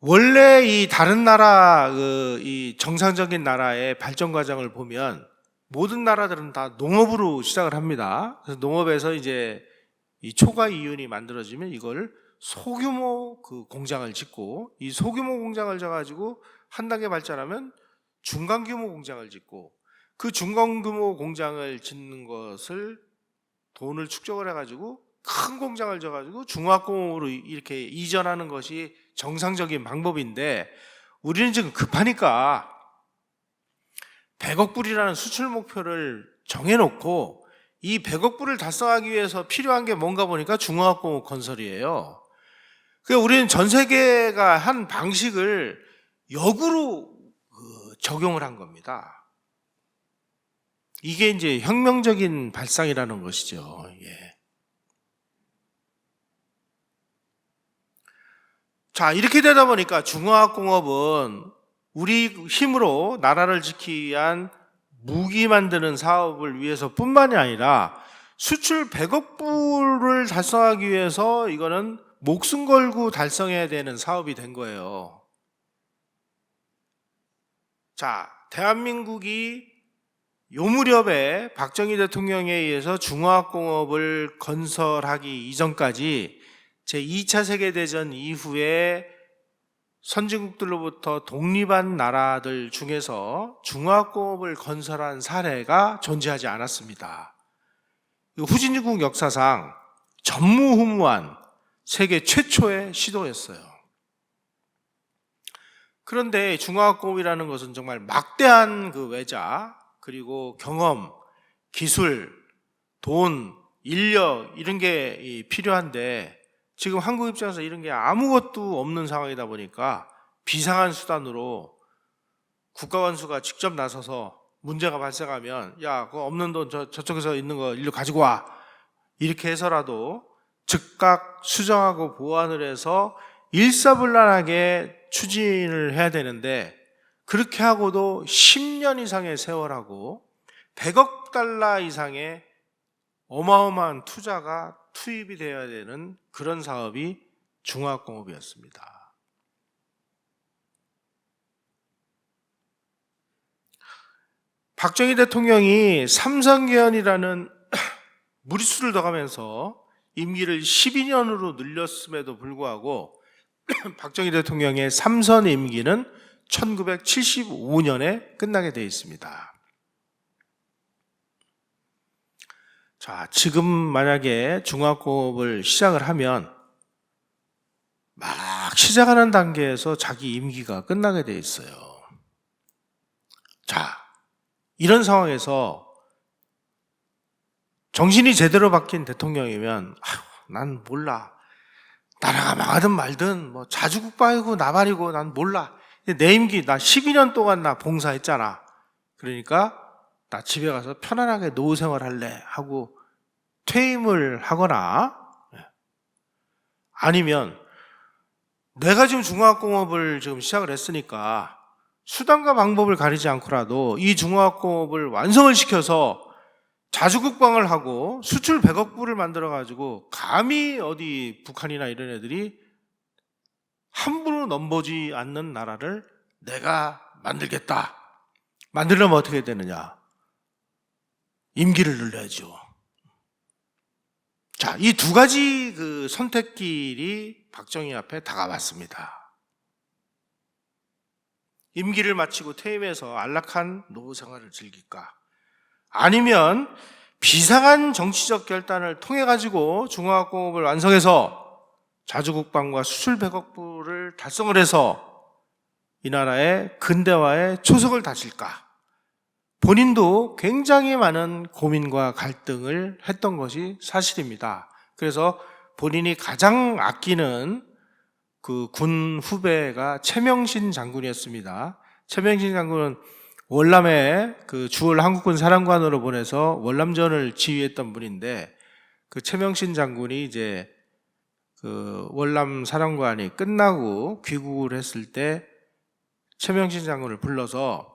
원래 이 다른 나라, 이 정상적인 나라의 발전 과정을 보면 모든 나라들은 다 농업으로 시작을 합니다. 그래서 농업에서 이제 이 초과 이윤이 만들어지면 이걸 소규모 그 공장을 짓고, 이 소규모 공장을 져가지고 한 단계 발전하면 중간 규모 공장을 짓고, 그 중간 규모 공장을 짓는 것을 돈을 축적을 해가지고 큰 공장을 져가지고 중화학공업으로 이렇게 이전하는 것이 정상적인 방법인데, 우리는 지금 급하니까 100억 불이라는 수출 목표를 정해놓고 이 100억 불을 달성하기 위해서 필요한 게 뭔가 보니까 중화학공업 건설이에요. 그러니까 우리는 전 세계가 한 방식을 역으로 적용을 한 겁니다. 이게 이제 혁명적인 발상이라는 것이죠. 예. 자, 이렇게 되다 보니까 중화학공업은 우리 힘으로 나라를 지키기 위한 무기 만드는 사업을 위해서 뿐만이 아니라 수출 100억 불을 달성하기 위해서 이거는 목숨 걸고 달성해야 되는 사업이 된 거예요. 자, 대한민국이 요 무렵에 박정희 대통령에 의해서 중화학공업을 건설하기 이전까지 제2차 세계대전 이후에 선진국들로부터 독립한 나라들 중에서 중화학공업을 건설한 사례가 존재하지 않았습니다. 후진국 역사상 전무후무한 세계 최초의 시도였어요. 그런데 중화학공업이라는 것은 정말 막대한 그 외자, 그리고 경험, 기술, 돈, 인력 이런 게 필요한데 지금 한국 입장에서 이런 게 아무것도 없는 상황이다 보니까 비상한 수단으로 국가원수가 직접 나서서 문제가 발생하면 야, 그거 없는 돈 저쪽에서 있는 거 일로 가지고 와. 이렇게 해서라도 즉각 수정하고 보완을 해서 일사불란하게 추진을 해야 되는데 그렇게 하고도 10년 이상의 세월하고 100억 달러 이상의 어마어마한 투자가 투입이 되어야 되는 그런 사업이 중화학공업이었습니다. 박정희 대통령이 삼성개헌이라는 무리수를 더가면서 임기를 12년으로 늘렸음에도 불구하고 박정희 대통령의 3선 임기는 1975년에 끝나게 되어 있습니다. 자, 지금 만약에 중화학공업을 시작을 하면 막 시작하는 단계에서 자기 임기가 끝나게 되어 있어요. 자, 이런 상황에서 정신이 제대로 박힌 대통령이면 난 몰라. 나라가 망하든 말든 뭐 자주국방이고 나발이고 난 몰라. 내 임기 나 12년 동안 나 봉사했잖아. 그러니까 나 집에 가서 편안하게 노후 생활할래 하고 퇴임을 하거나 아니면 내가 지금 중화학공업을 지금 시작을 했으니까 수단과 방법을 가리지 않고라도 이 중화학공업을 완성을 시켜서 자주국방을 하고 수출 100억 불을 만들어 가지고 감히 어디 북한이나 이런 애들이 함부로 넘보지 않는 나라를 내가 만들겠다. 만들려면 어떻게 되느냐? 임기를 늘려야죠. 자, 이 두 가지 그 선택길이 박정희 앞에 다가왔습니다. 임기를 마치고 퇴임해서 안락한 노후 생활을 즐길까? 아니면 비상한 정치적 결단을 통해 가지고 중화학공업을 완성해서 자주국방과 수출 100억 불을 달성을 해서 이 나라의 근대화에 초석을 다질까? 본인도 굉장히 많은 고민과 갈등을 했던 것이 사실입니다. 그래서 본인이 가장 아끼는 그 군 후배가 최명신 장군이었습니다. 최명신 장군은 월남에 그 주월 한국군 사령관으로 보내서 월남전을 지휘했던 분인데 그 최명신 장군이 이제 그 월남 사령관이 끝나고 귀국을 했을 때 최명신 장군을 불러서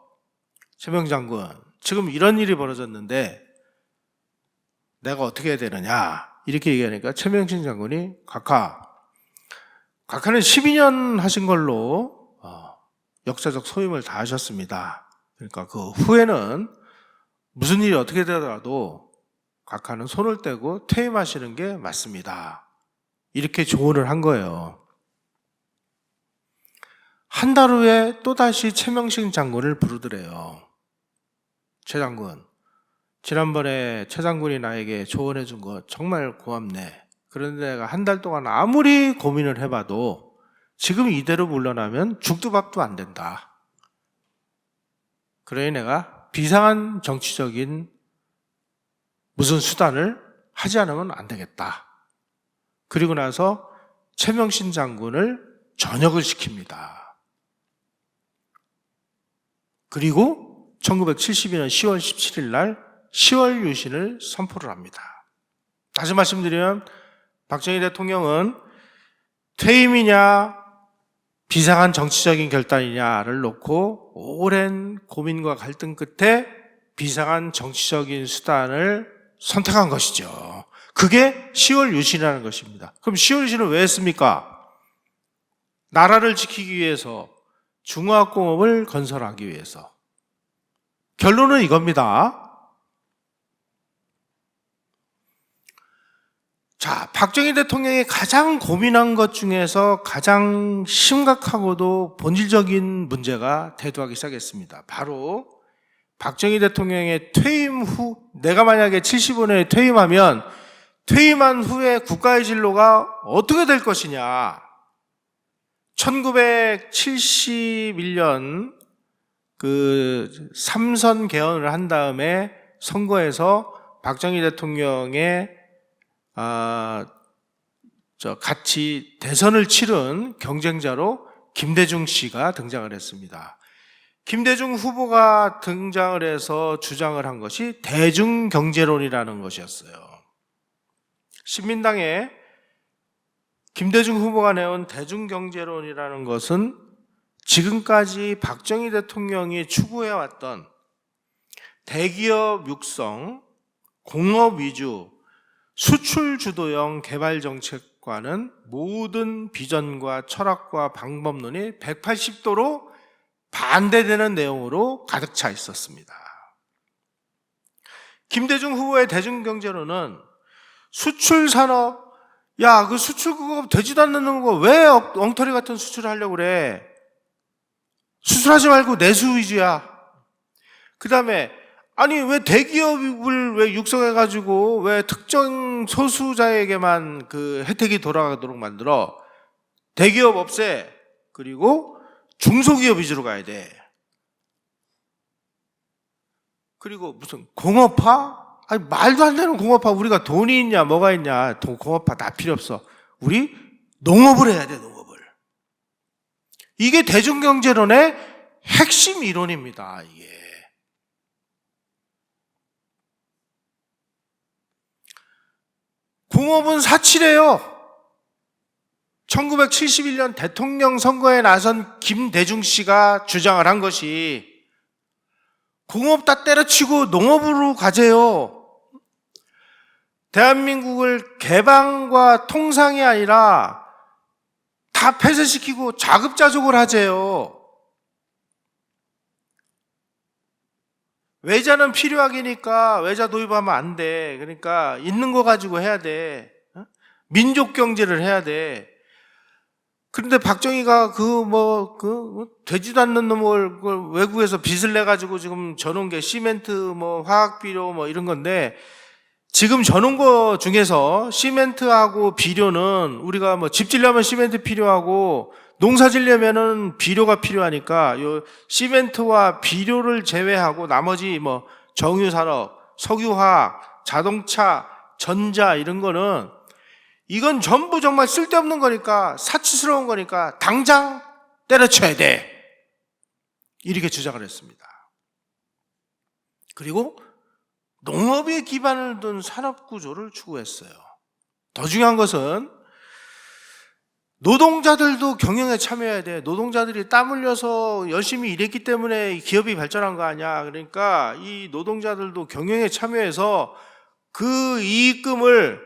최명신 장군, 지금 이런 일이 벌어졌는데 내가 어떻게 해야 되느냐 이렇게 얘기하니까 최명신 장군이 각하는 12년 하신 걸로 역사적 소임을 다하셨습니다. 그러니까 그 후에는 무슨 일이 어떻게 되더라도 각하는 손을 떼고 퇴임하시는 게 맞습니다. 이렇게 조언을 한 거예요. 한 달 후에 또다시 최명신 장군을 부르더래요. 최 장군, 지난번에 최 장군이 나에게 조언해 준 거 정말 고맙네. 그런데 내가 한 달 동안 아무리 고민을 해봐도 지금 이대로 물러나면 죽도 밥도 안 된다. 그러니 내가 비상한 정치적인 무슨 수단을 하지 않으면 안 되겠다. 그리고 나서 최명신 장군을 전역을 시킵니다. 그리고 1972년 10월 17일 날 10월 유신을 선포를 합니다. 다시 말씀드리면 박정희 대통령은 퇴임이냐 비상한 정치적인 결단이냐를 놓고 오랜 고민과 갈등 끝에 비상한 정치적인 수단을 선택한 것이죠. 그게 10월 유신이라는 것입니다. 그럼 10월 유신을 왜 했습니까? 나라를 지키기 위해서, 중화학공업을 건설하기 위해서. 결론은 이겁니다. 자, 박정희 대통령이 가장 고민한 것 중에서 가장 심각하고도 본질적인 문제가 대두하기 시작했습니다. 바로 박정희 대통령의 퇴임 후, 내가 만약에 75년에 퇴임하면 퇴임한 후에 국가의 진로가 어떻게 될 것이냐. 1971년 그 삼선 개헌을 한 다음에 선거에서 박정희 대통령의 같이 대선을 치른 경쟁자로 김대중 씨가 등장을 했습니다. 김대중 후보가 등장을 해서 주장을 한 것이 대중경제론이라는 것이었어요. 신민당의 김대중 후보가 내온 대중경제론이라는 것은 지금까지 박정희 대통령이 추구해왔던 대기업 육성, 공업 위주, 수출 주도형 개발 정책과는 모든 비전과 철학과 방법론이 180도로 반대되는 내용으로 가득 차 있었습니다. 김대중 후보의 대중경제론은 수출 산업, 야, 그 수출 그거 되지도 않는 거 왜 엉터리 같은 수출을 하려고 그래? 수출하지 말고 내수 위주야. 그 다음에 아니 왜 대기업을 왜 육성해가지고 왜 특정 소수자에게만 그 혜택이 돌아가도록 만들어? 대기업 없애. 그리고 중소기업 위주로 가야 돼. 그리고 무슨 공업화? 아니 말도 안 되는 공업화. 우리가 돈이 있냐 뭐가 있냐. 공업화 다 필요 없어. 우리 농업을 해야 돼. 농업을. 이게 대중경제론의 핵심 이론입니다. 이게. 공업은 사치래요. 1971년 대통령 선거에 나선 김대중 씨가 주장을 한 것이 공업 다 때려치고 농업으로 가재요. 대한민국을 개방과 통상이 아니라 다 폐쇄시키고 자급자족을 하재요. 외자는 필요하기니까 외자 도입하면 안 돼. 그러니까 있는 거 가지고 해야 돼. 민족 경제를 해야 돼. 그런데 박정희가 되지도 않는 놈을 외국에서 빚을 내가지고 지금 저놓은 게 시멘트, 화학 비료 이런 건데 지금 저놓은 거 중에서 시멘트하고 비료는 우리가 집 지려면 시멘트 필요하고 농사 지려면은 비료가 필요하니까 요 시멘트와 비료를 제외하고 나머지 정유산업, 석유화학, 자동차, 전자 이런 거는 이건 전부 정말 쓸데없는 거니까 사치스러운 거니까 당장 때려쳐야 돼. 이렇게 주장을 했습니다. 그리고 농업에 기반을 둔 산업구조를 추구했어요. 더 중요한 것은 노동자들도 경영에 참여해야 돼. 노동자들이 땀 흘려서 열심히 일했기 때문에 기업이 발전한 거 아니야. 그러니까 이 노동자들도 경영에 참여해서 그 이익금을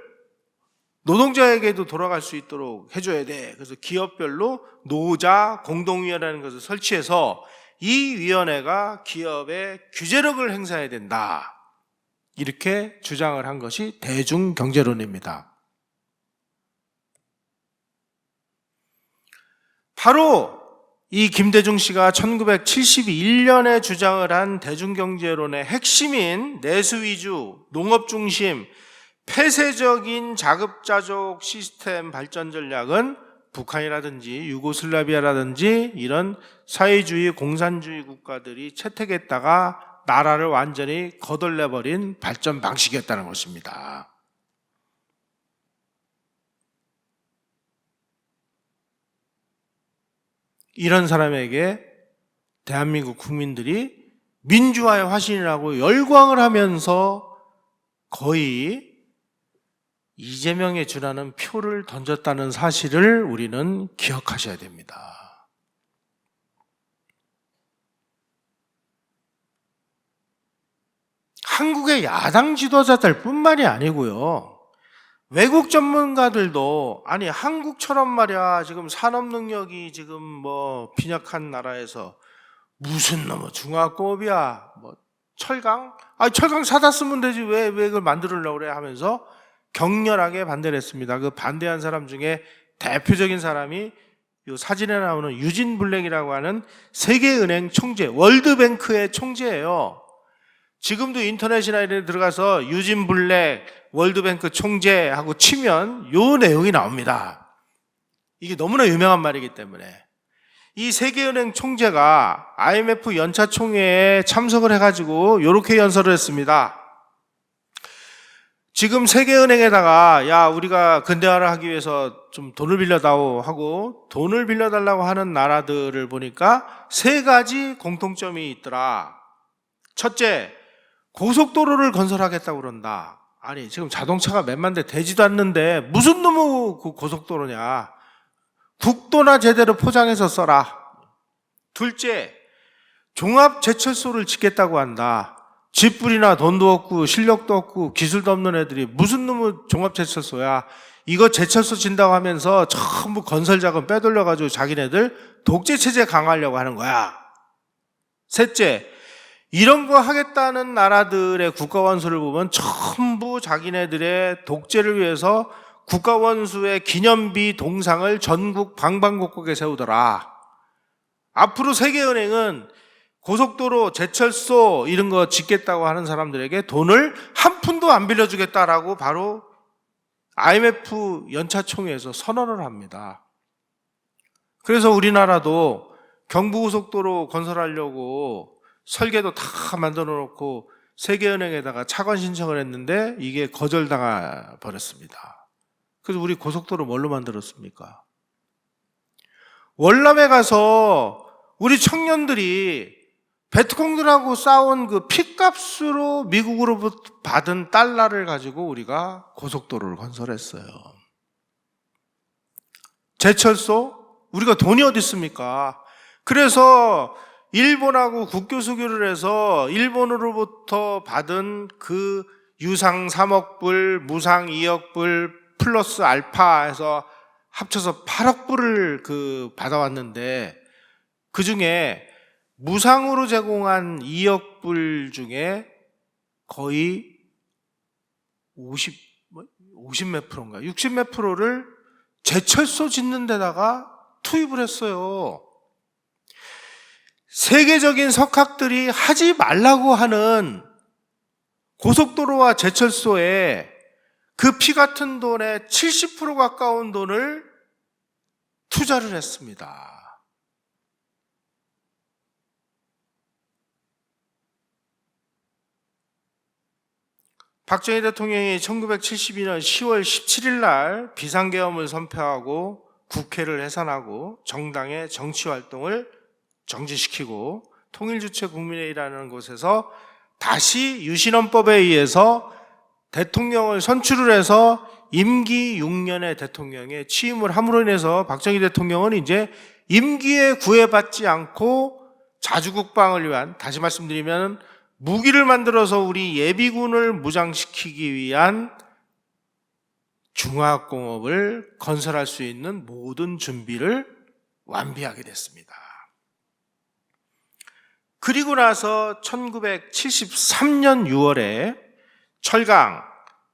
노동자에게도 돌아갈 수 있도록 해줘야 돼. 그래서 기업별로 노자 공동위원회라는 것을 설치해서 이 위원회가 기업의 규제력을 행사해야 된다. 이렇게 주장을 한 것이 대중경제론입니다. 바로 이 김대중 씨가 1971년에 주장을 한 대중경제론의 핵심인 내수 위주, 농업 중심, 폐쇄적인 자급자족 시스템 발전 전략은 북한이라든지 유고슬라비아라든지 이런 사회주의 공산주의 국가들이 채택했다가 나라를 완전히 거덜내버린 발전 방식이었다는 것입니다. 이런 사람에게 대한민국 국민들이 민주화의 화신이라고 열광을 하면서 거의 이재명에 준하는 표를 던졌다는 사실을 우리는 기억하셔야 됩니다. 한국의 야당 지도자들 뿐만이 아니고요. 외국 전문가들도 아니 한국처럼 말이야 지금 산업 능력이 지금 빈약한 나라에서 무슨 중화공업이야 철강? 철강 사다 쓰면 되지 왜 그걸 만들으려고 그래 하면서 격렬하게 반대를 했습니다. 그 반대한 사람 중에 대표적인 사람이 이 사진에 나오는 유진 블랙이라고 하는 세계은행 총재, 월드뱅크의 총재예요. 지금도 인터넷이나 이런 데 들어가서 유진 블랙 월드뱅크 총재하고 치면 요 내용이 나옵니다. 이게 너무나 유명한 말이기 때문에. 이 세계은행 총재가 IMF 연차 총회에 참석을 해가지고 요렇게 연설을 했습니다. 지금 세계은행에다가 야 우리가 근대화를 하기 위해서 좀 돈을 빌려다오 하고 돈을 빌려달라고 하는 나라들을 보니까 세 가지 공통점이 있더라. 첫째, 고속도로를 건설하겠다고 그런다. 아니 지금 자동차가 몇만 대 되지도 않는데 무슨 놈의 고속도로냐. 국도나 제대로 포장해서 써라. 둘째, 종합제철소를 짓겠다고 한다. 집불이나 돈도 없고 실력도 없고 기술도 없는 애들이 무슨 놈의 종합제철소야. 이거 제철소 진다고 하면서 전부 건설자금 빼돌려가지고 자기네들 독재체제 강화하려고 하는 거야. 셋째, 이런 거 하겠다는 나라들의 국가원수를 보면 전부 자기네들의 독재를 위해서 국가원수의 기념비 동상을 전국 방방곡곡에 세우더라. 앞으로 세계은행은 고속도로, 제철소 이런 거 짓겠다고 하는 사람들에게 돈을 한 푼도 안 빌려주겠다라고 바로 IMF 연차총회에서 선언을 합니다. 그래서 우리나라도 경부고속도로 건설하려고 설계도 다 만들어 놓고 세계은행에다가 차관 신청을 했는데 이게 거절당해 버렸습니다. 그래서 우리 고속도로 뭘로 만들었습니까? 월남에 가서 우리 청년들이 베트콩들하고 싸운 그 피값으로 미국으로부터 받은 달러를 가지고 우리가 고속도로를 건설했어요. 제철소? 우리가 돈이 어디 있습니까? 그래서 일본하고 국교 수교를 해서 일본으로부터 받은 그 유상 3억 불, 무상 2억 불, 플러스 알파 해서 합쳐서 8억 불을 받아왔는데 그 중에 무상으로 제공한 2억 불 중에 거의 50 몇 프로인가 60 몇 프로를 제철소 짓는 데다가 투입을 했어요. 세계적인 석학들이 하지 말라고 하는 고속도로와 제철소에 그 피 같은 돈의 70% 가까운 돈을 투자를 했습니다. 박정희 대통령이 1972년 10월 17일 날 비상계엄을 선포하고 국회를 해산하고 정당의 정치활동을 정지시키고 통일주체국민회의라는 곳에서 다시 유신헌법에 의해서 대통령을 선출을 해서 임기 6년의 대통령에 취임을 함으로 인해서 박정희 대통령은 이제 임기에 구애받지 않고 자주국방을 위한, 다시 말씀드리면 무기를 만들어서 우리 예비군을 무장시키기 위한 중화학공업을 건설할 수 있는 모든 준비를 완비하게 됐습니다. 그리고 나서 1973년 6월에 철강,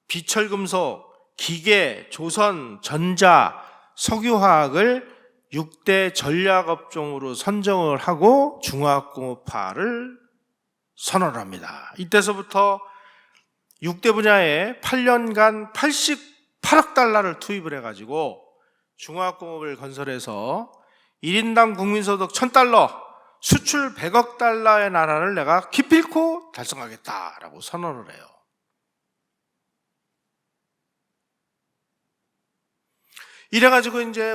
비철금속, 기계, 조선, 전자, 석유화학을 6대 전략업종으로 선정을 하고 중화학공업화를 선언을 합니다. 이때서부터 6대 분야에 8년간 88억 달러를 투입을 해가지고 중화학공업을 건설해서 1인당 국민소득 1000달러, 수출 100억 달러의 나라를 내가 기필코 달성하겠다라고 선언을 해요. 이래가지고 이제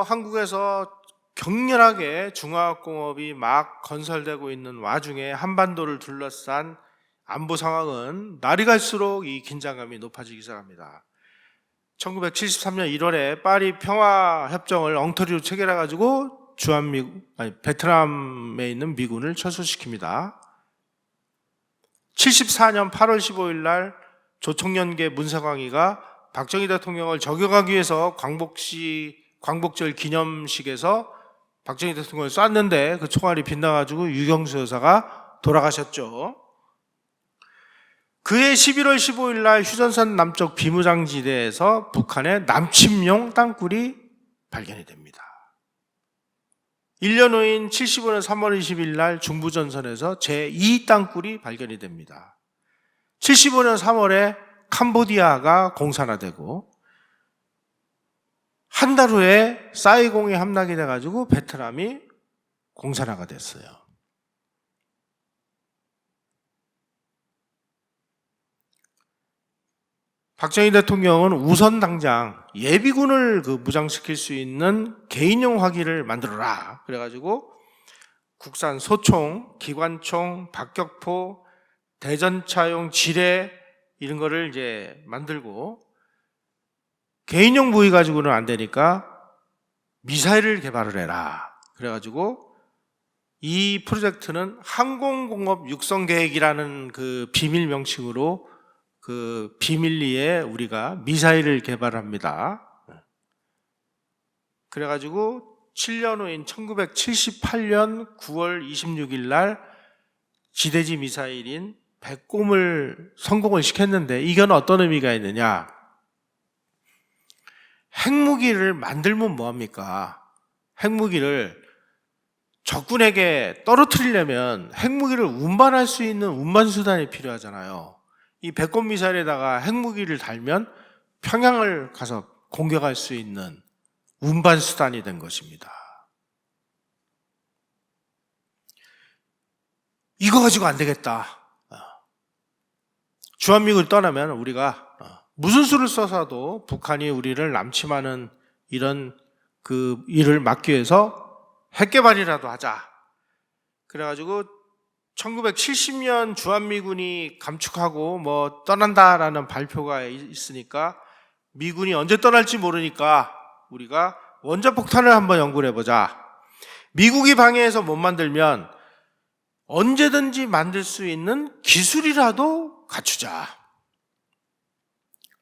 한국에서 격렬하게 중화학공업이 막 건설되고 있는 와중에 한반도를 둘러싼 안보 상황은 날이 갈수록 이 긴장감이 높아지기 시작합니다. 1973년 1월에 파리 평화협정을 엉터리로 체결해가지고 베트남에 있는 미군을 철수시킵니다. 74년 8월 15일 날 조총련계 문세광이가 박정희 대통령을 저격하기 위해서 광복절 기념식에서 박정희 대통령을 쐈는데 그 총알이 빗나가지고 유경수 여사가 돌아가셨죠. 그해 11월 15일 날 휴전선 남쪽 비무장지대에서 북한의 남침용 땅굴이 발견이 됩니다. 1년 후인 75년 3월 20일 날 중부전선에서 제2 땅굴이 발견이 됩니다. 75년 3월에 캄보디아가 공산화되고 한 달 후에 사이공이 함락이 돼가지고 베트남이 공산화가 됐어요. 박정희 대통령은 우선 당장 예비군을 무장시킬 수 있는 개인용 화기를 만들어라. 그래가지고 국산 소총, 기관총, 박격포, 대전차용 지뢰 이런 거를 이제 만들고 개인용 무기 가지고는 안 되니까 미사일을 개발을 해라. 그래가지고 이 프로젝트는 항공공업 육성계획이라는 그 비밀 명칭으로 그 비밀리에 우리가 미사일을 개발합니다. 그래가지고 7년 후인 1978년 9월 26일 날 지대지 미사일인 백곰을 성공을 시켰는데 이건 어떤 의미가 있느냐? 핵무기를 만들면 뭐합니까? 핵무기를 적군에게 떨어뜨리려면 핵무기를 운반할 수 있는 운반수단이 필요하잖아요. 이 백곰 미사일에다가 핵무기를 달면 평양을 가서 공격할 수 있는 운반수단이 된 것입니다. 이거 가지고 안 되겠다. 주한미군을 떠나면 우리가 무슨 수를 써서도 북한이 우리를 남침하는 이런 그 일을 막기 위해서 핵개발이라도 하자. 그래가지고 1970년 주한미군이 감축하고 뭐 떠난다라는 발표가 있으니까 미군이 언제 떠날지 모르니까 우리가 원자폭탄을 한번 연구를 해보자. 미국이 방해해서 못 만들면 언제든지 만들 수 있는 기술이라도 갖추자.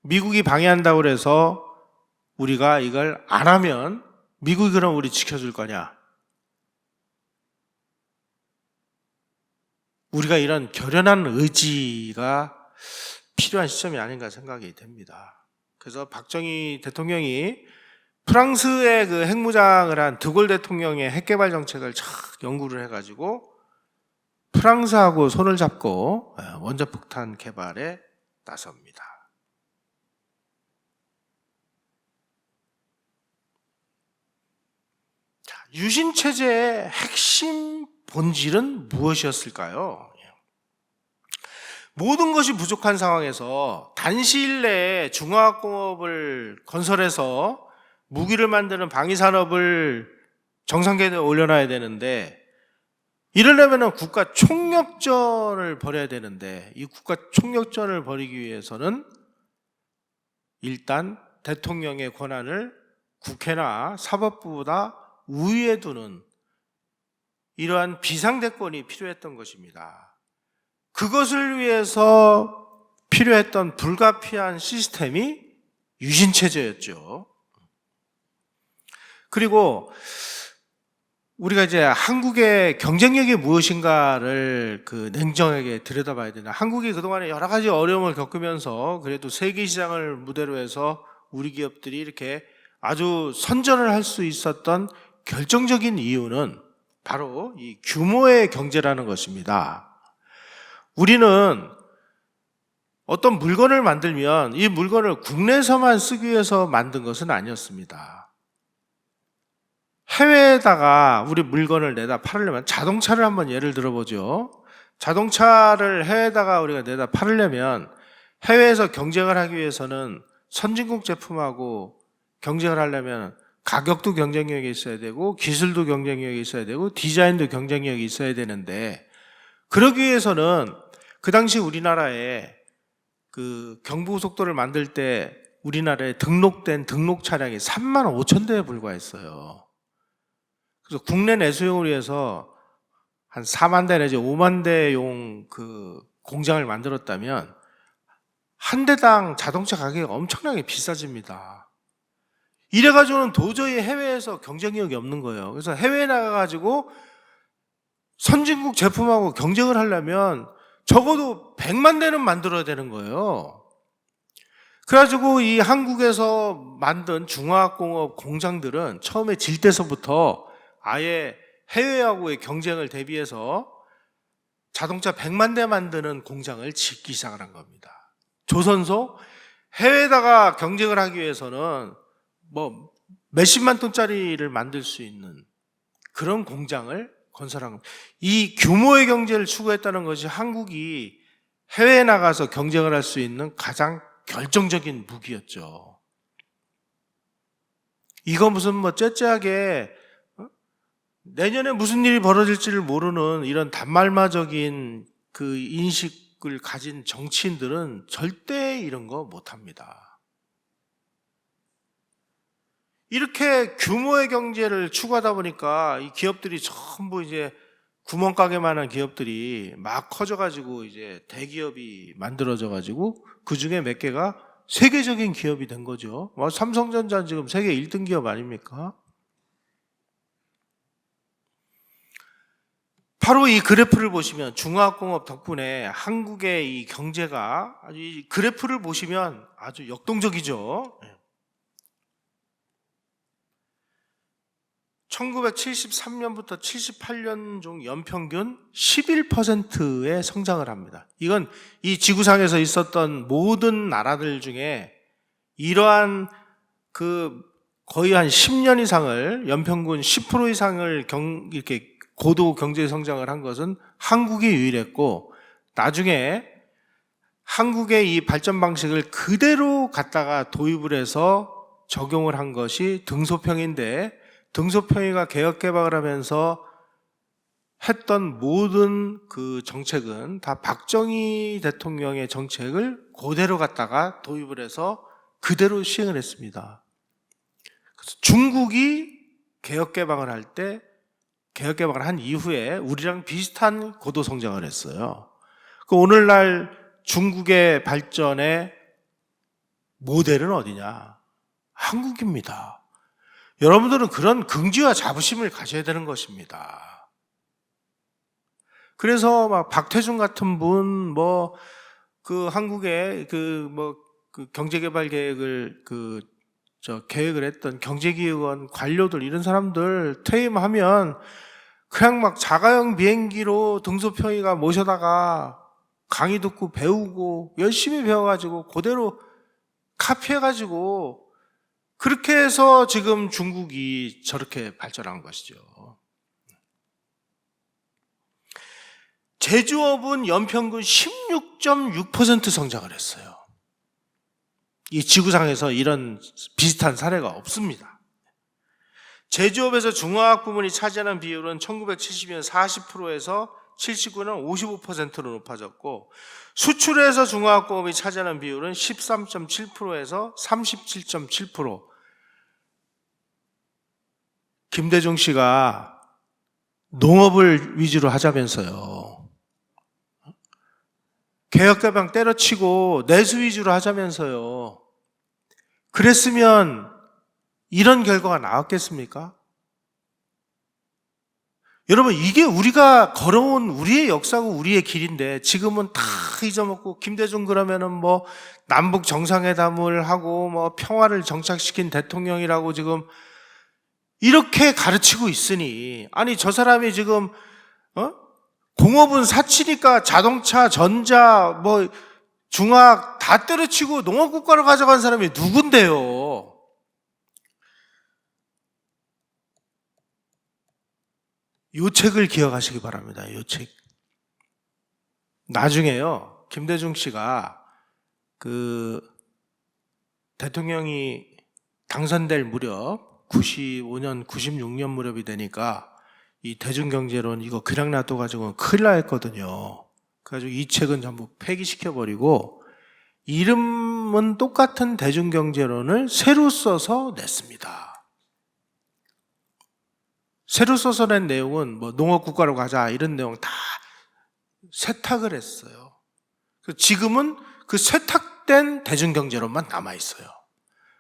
미국이 방해한다고 해서 우리가 이걸 안 하면 미국이 그럼 우리 지켜줄 거냐? 우리가 이런 결연한 의지가 필요한 시점이 아닌가 생각이 됩니다. 그래서 박정희 대통령이 프랑스의 그 핵무장을 한 드골 대통령의 핵개발 정책을 착 연구를 해가지고 프랑스하고 손을 잡고 원자폭탄 개발에 나섭니다. 자, 유신체제의 핵심 본질은 무엇이었을까요? 모든 것이 부족한 상황에서 단시일 내에 중화학공업을 건설해서 무기를 만드는 방위산업을 정상궤도에 올려놔야 되는데 이러려면 국가 총력전을 벌여야 되는데 이 국가 총력전을 벌이기 위해서는 일단 대통령의 권한을 국회나 사법부보다 우위에 두는 이러한 비상대권이 필요했던 것입니다. 그것을 위해서 필요했던 불가피한 시스템이 유신체제였죠. 그리고 우리가 이제 한국의 경쟁력이 무엇인가를 냉정하게 들여다봐야 되나. 한국이 그동안에 여러 가지 어려움을 겪으면서 그래도 세계 시장을 무대로 해서 우리 기업들이 이렇게 아주 선전을 할 수 있었던 결정적인 이유는 바로 이 규모의 경제라는 것입니다. 우리는 어떤 물건을 만들면 이 물건을 국내에서만 쓰기 위해서 만든 것은 아니었습니다. 해외에다가 우리 물건을 내다 팔으려면 자동차를 한번 예를 들어보죠. 자동차를 해외에다가 우리가 내다 팔으려면 해외에서 경쟁을 하기 위해서는 선진국 제품하고 경쟁을 하려면 가격도 경쟁력이 있어야 되고 기술도 경쟁력이 있어야 되고 디자인도 경쟁력이 있어야 되는데 그러기 위해서는 그 당시 우리나라에 그 경부고속도로를 만들 때 우리나라에 등록된 등록 차량이 3만 5천 대에 불과했어요. 그래서 국내 내수용을 위해서 한 4만 대 내지 5만 대용 그 공장을 만들었다면 한 대당 자동차 가격이 엄청나게 비싸집니다. 이래가지고는 도저히 해외에서 경쟁력이 없는 거예요. 그래서 해외에 나가가지고 선진국 제품하고 경쟁을 하려면 적어도 100만 대는 만들어야 되는 거예요. 그래가지고 이 한국에서 만든 중화학공업 공장들은 처음에 질 때서부터 아예 해외하고의 경쟁을 대비해서 자동차 100만 대 만드는 공장을 짓기 시작을 한 겁니다. 조선소 해외에다가 경쟁을 하기 위해서는 뭐 몇십만 톤짜리를 만들 수 있는 그런 공장을 건설한 겁니다. 이 규모의 경제를 추구했다는 것이 한국이 해외에 나가서 경쟁을 할 수 있는 가장 결정적인 무기였죠. 이거 무슨 뭐 째째하게 내년에 무슨 일이 벌어질지를 모르는 이런 단말마적인 그 인식을 가진 정치인들은 절대 이런 거 못합니다. 이렇게 규모의 경제를 추구하다 보니까 이 기업들이 전부 이제 구멍가게만한 기업들이 막 커져가지고 이제 대기업이 만들어져가지고 그 중에 몇 개가 세계적인 기업이 된 거죠. 삼성전자는 지금 세계 1등 기업 아닙니까? 바로 이 그래프를 보시면 중화학공업 덕분에 한국의 이 경제가 아주 이 그래프를 보시면 아주 역동적이죠. 1973년부터 78년 중 연평균 11%의 성장을 합니다. 이건 이 지구상에서 있었던 모든 나라들 중에 이러한 그 거의 한 10년 이상을 연평균 10% 이상을 이렇게 고도 경제 성장을 한 것은 한국이 유일했고, 나중에 한국의 이 발전 방식을 그대로 갖다가 도입을 해서 적용을 한 것이 등소평인데, 등소평이가 개혁개방을 하면서 했던 모든 그 정책은 다 박정희 대통령의 정책을 그대로 갖다가 도입을 해서 그대로 시행을 했습니다. 그래서 중국이 개혁개방을 할 때, 개혁개방을 한 이후에 우리랑 비슷한 고도 성장을 했어요. 그 오늘날 중국의 발전의 모델은 어디냐? 한국입니다. 여러분들은 그런 긍지와 자부심을 가져야 되는 것입니다. 그래서 막 박태준 같은 분, 그 한국의 그 경제개발 계획을 계획을 했던 경제기획원 관료들, 이런 사람들 퇴임하면 그냥 막 자가용 비행기로 등소평이가 모셔다가 강의 듣고 배우고 열심히 배워가지고 그대로 카피해가지고 그렇게 해서 지금 중국이 저렇게 발전한 것이죠. 제조업은 연평균 16.6% 성장을 했어요. 이 지구상에서 이런 비슷한 사례가 없습니다. 제조업에서 중화학 부문이 차지하는 비율은 1970년 40%에서 79년 55%로 높아졌고, 수출에서 중화학공업이 차지하는 비율은 13.7%에서 37.7%. 김대중 씨가 농업을 위주로 하자면서요, 개혁개방 때려치고 내수 위주로 하자면서요, 그랬으면 이런 결과가 나왔겠습니까? 여러분, 이게 우리가 걸어온 우리의 역사고 우리의 길인데 지금은 다 잊어먹고, 김대중 그러면은 남북 정상회담을 하고 평화를 정착시킨 대통령이라고 지금 이렇게 가르치고 있으니, 아니 저 사람이 지금 공업은 사치니까 자동차, 전자, 중화학 다 때려치고 농업국가로 가져간 사람이 누군데요? 요 책을 기억하시기 바랍니다. 요 책. 나중에요, 김대중 씨가 대통령이 당선될 무렵 95년, 96년 무렵이 되니까 이 대중경제론 이거 그냥 놔둬가지고 큰일 날 했거든요. 그래가지고 이 책은 전부 폐기시켜버리고 이름은 똑같은 대중경제론을 새로 써서 냈습니다. 새로 써서 낸 내용은 농업국가로 가자 이런 내용 다 세탁을 했어요. 지금은 그 세탁된 대중경제론만 남아있어요.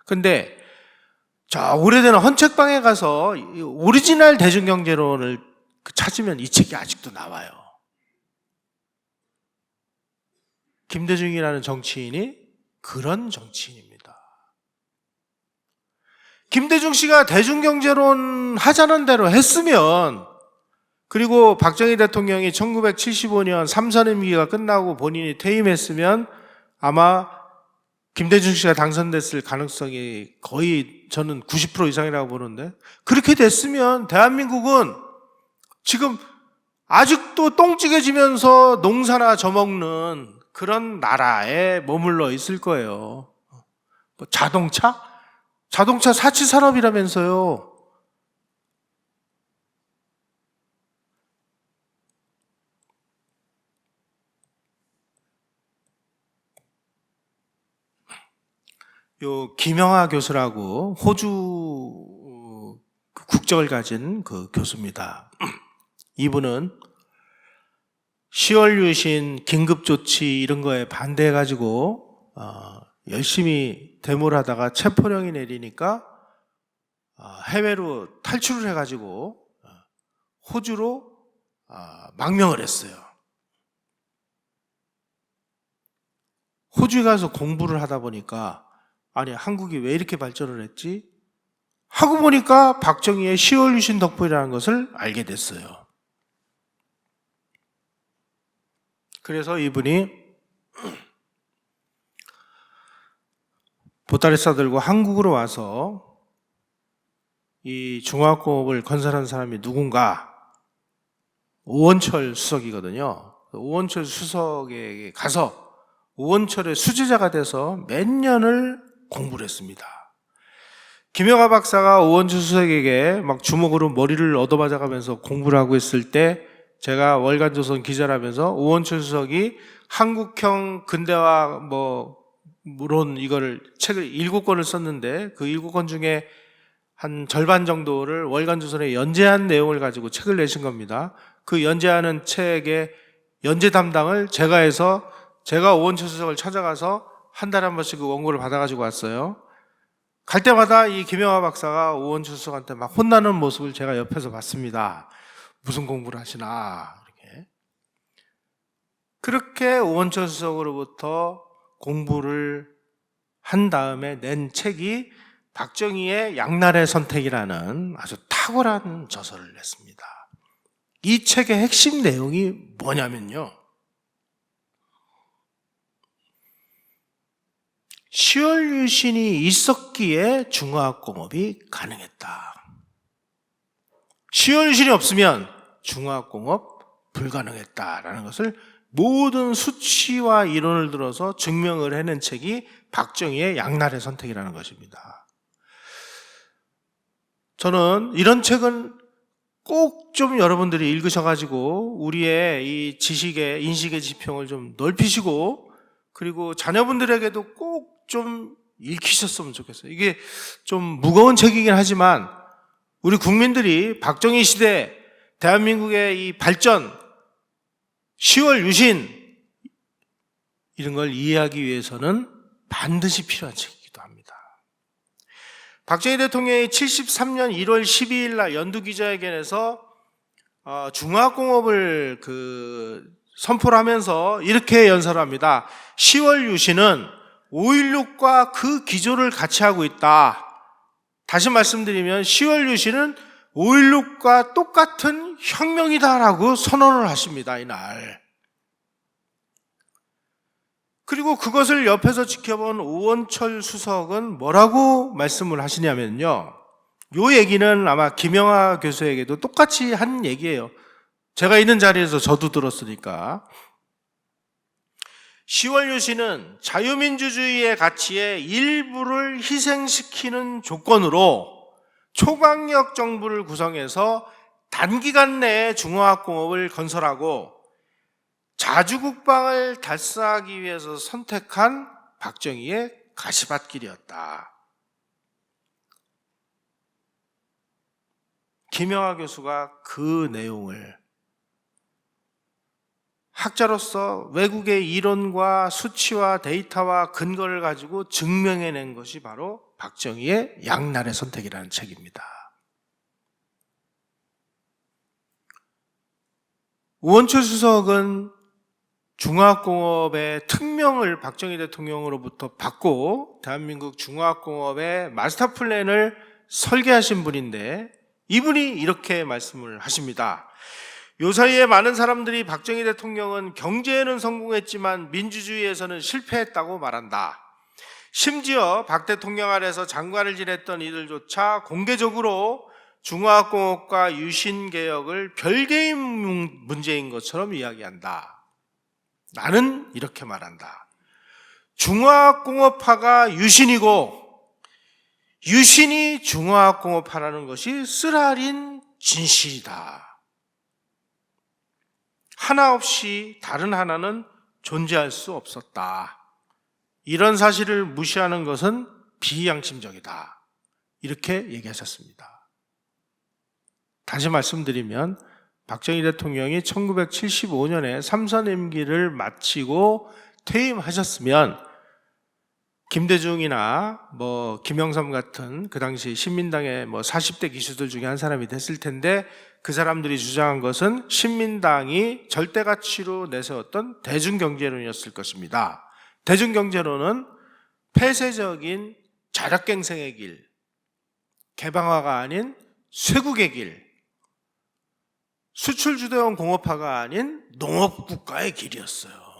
근데 저 오래된 헌책방에 가서 오리지널 대중경제론을 찾으면 이 책이 아직도 나와요. 김대중이라는 정치인이 그런 정치인입니다. 김대중 씨가 대중경제론 하자는 대로 했으면 그리고 박정희 대통령이 1975년 3선 임기가 끝나고 본인이 퇴임했으면 아마 김대중 씨가 당선됐을 가능성이 거의 저는 90% 이상이라고 보는데, 그렇게 됐으면 대한민국은 지금 아직도 똥찌개지면서 농사나 져먹는 그런 나라에 머물러 있을 거예요. 뭐 자동차? 자동차 사치 산업이라면서요. 요 김영하 교수라고 호주 국적을 가진 그 교수입니다. 이분은 10월 유신 긴급조치 이런 거에 반대해가지고 열심히 데모를 하다가 체포령이 내리니까 해외로 탈출을 해가지고 호주로 망명을 했어요. 호주에 가서 공부를 하다 보니까 아니 한국이 왜 이렇게 발전을 했지? 하고 보니까 박정희의 10월 유신 덕분이라는 것을 알게 됐어요. 그래서 이분이 보따리 싸들고 한국으로 와서 이 중화공업을 건설한 사람이 누군가, 오원철 수석이거든요. 오원철 수석에게 가서 오원철의 수제자가 돼서 몇 년을 공부를 했습니다. 김영하 박사가 오원철 수석에게 막 주먹으로 머리를 얻어맞아가면서 공부를 하고 있을 때 제가 월간조선 기자라면서 오원철 수석이 한국형 근대화 물론 이거를 책을 7권을 썼는데 그 7권 중에 한 절반 정도를 월간조선에 연재한 내용을 가지고 책을 내신 겁니다. 그 연재하는 책의 연재 담당을 제가 해서 제가 오원철 수석을 찾아가서 한 달에 한 번씩 그 원고를 받아가지고 왔어요. 갈 때마다 이 김영하 박사가 오원철 수석한테 막 혼나는 모습을 제가 옆에서 봤습니다. 무슨 공부를 하시나 이렇게. 그렇게 오원철 수석으로부터 공부를 한 다음에 낸 책이 박정희의 양날의 선택이라는 아주 탁월한 저서를 냈습니다. 이 책의 핵심 내용이 뭐냐면요, 10월 유신이 있었기에 중화학공업이 가능했다. 10월 유신이 없으면 중화학공업 불가능했다라는 것을 모든 수치와 이론을 들어서 증명을 해낸 책이 박정희의 양날의 선택이라는 것입니다. 저는 이런 책은 꼭 좀 여러분들이 읽으셔가지고 우리의 이 지식의 인식의 지평을 좀 넓히시고, 그리고 자녀분들에게도 꼭 좀 읽히셨으면 좋겠어요. 이게 좀 무거운 책이긴 하지만 우리 국민들이 박정희 시대 대한민국의 이 발전, 10월 유신 이런 걸 이해하기 위해서는 반드시 필요한 책이기도 합니다. 박정희 대통령이 73년 1월 12일 날 연두기자회견에서 중화공업을 선포를 하면서 이렇게 연설을 합니다. 10월 유신은 5.16과 그 기조를 같이 하고 있다. 다시 말씀드리면 10월 유신은 5.16과 똑같은 혁명이다라고 선언을 하십니다, 이날. 그리고 그것을 옆에서 지켜본 오원철 수석은 뭐라고 말씀을 하시냐면요, 요 얘기는 아마 김영하 교수에게도 똑같이 한 얘기예요. 제가 있는 자리에서 저도 들었으니까. 10월 유신은 자유민주주의의 가치의 일부를 희생시키는 조건으로 초강력 정부를 구성해서 단기간 내에 중화학공업을 건설하고 자주국방을 달성하기 위해서 선택한 박정희의 가시밭길이었다. 김영하 교수가 그 내용을 학자로서 외국의 이론과 수치와 데이터와 근거를 가지고 증명해낸 것이 바로 박정희의 양날의 선택이라는 책입니다. 오원철 수석은 중화학공업의 특명을 박정희 대통령으로부터 받고 대한민국 중화학공업의 마스터 플랜을 설계하신 분인데, 이분이 이렇게 말씀을 하십니다. 요 사이에 많은 사람들이 박정희 대통령은 경제에는 성공했지만 민주주의에서는 실패했다고 말한다. 심지어 박 대통령 아래서 장관을 지냈던 이들조차 공개적으로 중화학공업과 유신개혁을 별개의 문제인 것처럼 이야기한다. 나는 이렇게 말한다. 중화학공업파가 유신이고 유신이 중화학공업파라는 것이 쓰라린 진실이다. 하나 없이 다른 하나는 존재할 수 없었다. 이런 사실을 무시하는 것은 비양심적이다. 이렇게 얘기하셨습니다. 다시 말씀드리면 박정희 대통령이 1975년에 3선 임기를 마치고 퇴임하셨으면 김대중이나 김영삼 같은 그 당시 신민당의 40대 기수들 중에 한 사람이 됐을 텐데 그 사람들이 주장한 것은 신민당이 절대가치로 내세웠던 대중경제론이었을 것입니다. 대중경제론은 폐쇄적인 자력갱생의 길, 개방화가 아닌 쇄국의 길, 수출주도형 공업화가 아닌 농업국가의 길이었어요.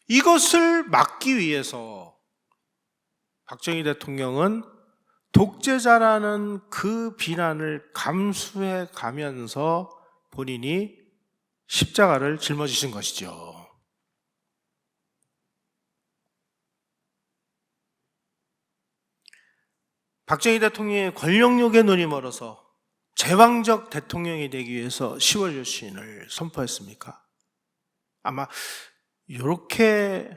이것을 막기 위해서 박정희 대통령은 독재자라는 그 비난을 감수해 가면서 본인이 십자가를 짊어지신 것이죠. 박정희 대통령의 권력욕에 눈이 멀어서 제왕적 대통령이 되기 위해서 10월 유신을 선포했습니까? 아마 이렇게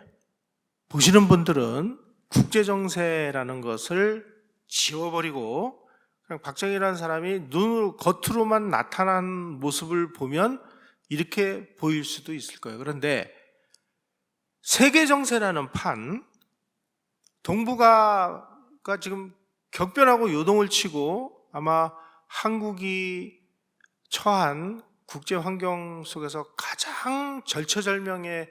보시는 분들은 국제정세라는 것을 지워버리고 그냥 박정희라는 사람이 겉으로만 나타난 모습을 보면 이렇게 보일 수도 있을 거예요. 그런데 세계정세라는 판, 동북아가 지금 격변하고 요동을 치고 아마 한국이 처한 국제 환경 속에서 가장 절체절명의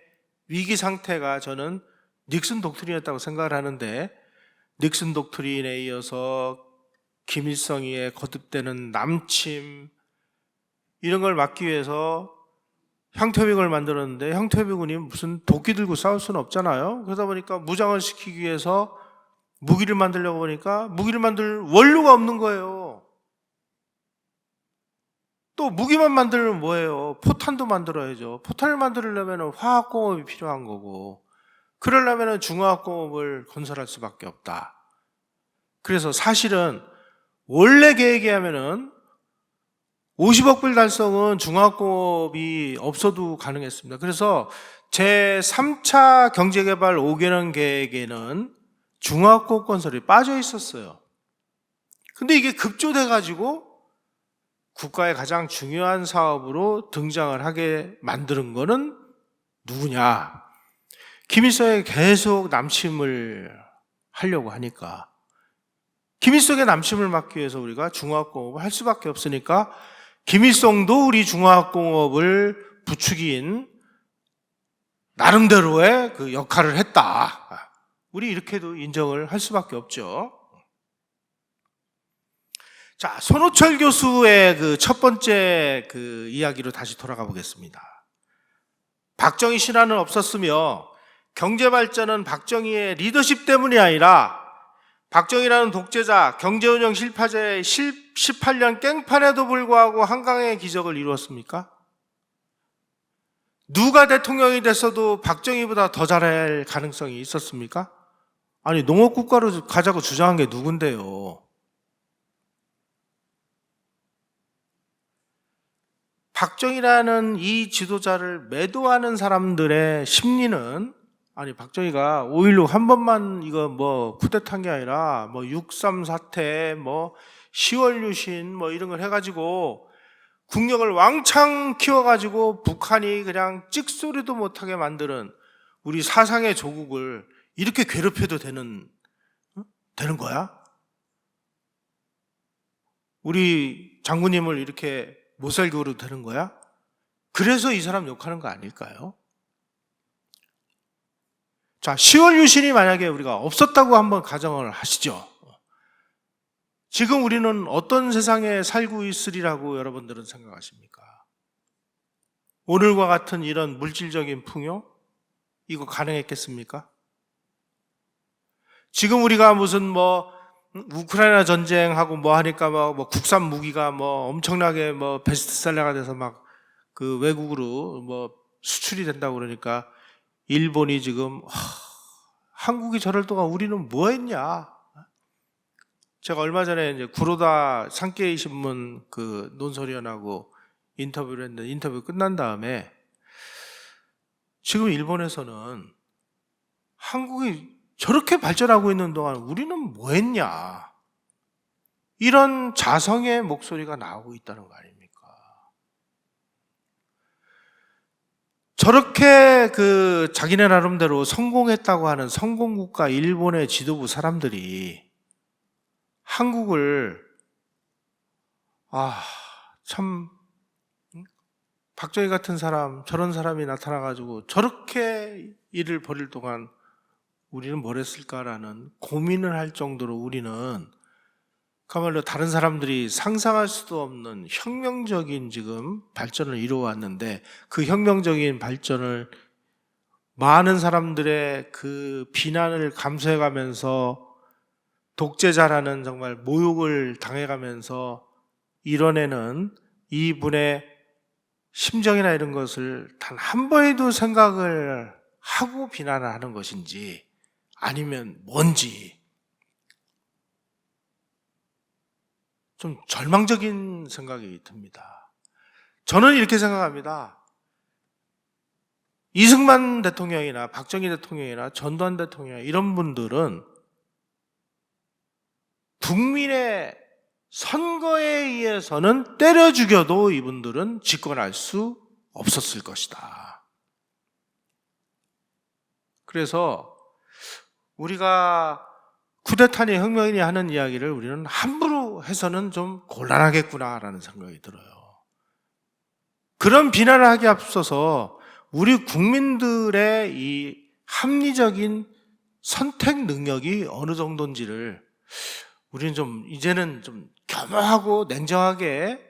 위기 상태가 저는 닉슨 독트린이었다고 생각을 하는데, 닉슨 독트린에 이어서 김일성의 거듭되는 남침, 이런 걸 막기 위해서 형태비군을 만들었는데 형태비군이 무슨 도끼 들고 싸울 수는 없잖아요. 그러다 보니까 무장을 시키기 위해서 무기를 만들려고 보니까 무기를 만들 원료가 없는 거예요. 또 무기만 만들면 뭐예요? 포탄도 만들어야죠. 포탄을 만들려면 화학공업이 필요한 거고, 그러려면 중화학공업을 건설할 수밖에 없다. 그래서 사실은 원래 계획에 하면은 50억 불 달성은 중화학공업이 없어도 가능했습니다. 그래서 제3차 경제개발 5개년 계획에는 중화학공업 건설이 빠져 있었어요. 근데 이게 급조돼가지고 국가의 가장 중요한 사업으로 등장을 하게 만드는 거는 누구냐? 김일성이 계속 남침을 하려고 하니까, 김일성의 남침을 막기 위해서 우리가 중화학공업을 할 수밖에 없으니까 김일성도 우리 중화학공업을 부추긴 나름대로의 그 역할을 했다. 우리 이렇게도 인정을 할 수밖에 없죠. 자, 손호철 교수의 그 첫 번째 그 이야기로 다시 돌아가 보겠습니다. 박정희 신화는 없었으며 경제 발전은 박정희의 리더십 때문이 아니라 박정희라는 독재자, 경제운영 실파자의 18년 깽판에도 불구하고 한강의 기적을 이루었습니까? 누가 대통령이 됐어도 박정희보다 더 잘할 가능성이 있었습니까? 아니, 농업국가로 가자고 주장한 게 누군데요? 박정희라는 이 지도자를 매도하는 사람들의 심리는, 아니 박정희가 5.16 한 번만 이거 쿠데타한 게 아니라 6.3 사태, 10월 유신 이런 걸 해가지고 국력을 왕창 키워가지고 북한이 그냥 찍소리도 못하게 만드는 우리 사상의 조국을 이렇게 괴롭혀도 되는 거야? 우리 장군님을 이렇게 못 살게 그러도 되는 거야? 그래서 이 사람 욕하는 거 아닐까요? 자, 10월 유신이 만약에 우리가 없었다고 한번 가정을 하시죠. 지금 우리는 어떤 세상에 살고 있으리라고 여러분들은 생각하십니까? 오늘과 같은 이런 물질적인 풍요? 이거 가능했겠습니까? 지금 우리가 무슨 우크라이나 전쟁하고 하니까 국산 무기가 엄청나게 베스트셀러가 돼서 그 외국으로 수출이 된다고 그러니까 일본이 지금 한국이 저럴 동안 우리는 뭐 했냐? 제가 얼마 전에 이제 구로다 산케이 신문 그 논설위원하고 인터뷰를 했는데 인터뷰 끝난 다음에 지금 일본에서는 한국이 저렇게 발전하고 있는 동안 우리는 뭐 했냐? 이런 자성의 목소리가 나오고 있다는 거 아닙니까? 저렇게 그 자기네 나름대로 성공했다고 하는 성공국가 일본의 지도부 사람들이 한국을 참 박정희 같은 사람, 저런 사람이 나타나가지고 저렇게 일을 벌일 동안 우리는 뭘 했을까라는 고민을 할 정도로 우리는 그야말로 다른 사람들이 상상할 수도 없는 혁명적인 지금 발전을 이루어왔는데 그 혁명적인 발전을 많은 사람들의 그 비난을 감수해가면서 독재자라는 정말 모욕을 당해가면서 이뤄내는 이분의 심정이나 이런 것을 단 한 번에도 생각을 하고 비난을 하는 것인지 아니면 뭔지 좀 절망적인 생각이 듭니다. 저는 이렇게 생각합니다. 이승만 대통령이나 박정희 대통령이나 전두환 대통령 이런 분들은 국민의 선거에 의해서는 때려 죽여도 이분들은 집권할 수 없었을 것이다. 그래서 우리가 쿠데타니 혁명이니 하는 이야기를 우리는 함부로 해서는 좀 곤란하겠구나라는 생각이 들어요. 그런 비난을 하기 앞서서 우리 국민들의 이 합리적인 선택 능력이 어느 정도인지를 우리는 이제는 좀 겸허하고 냉정하게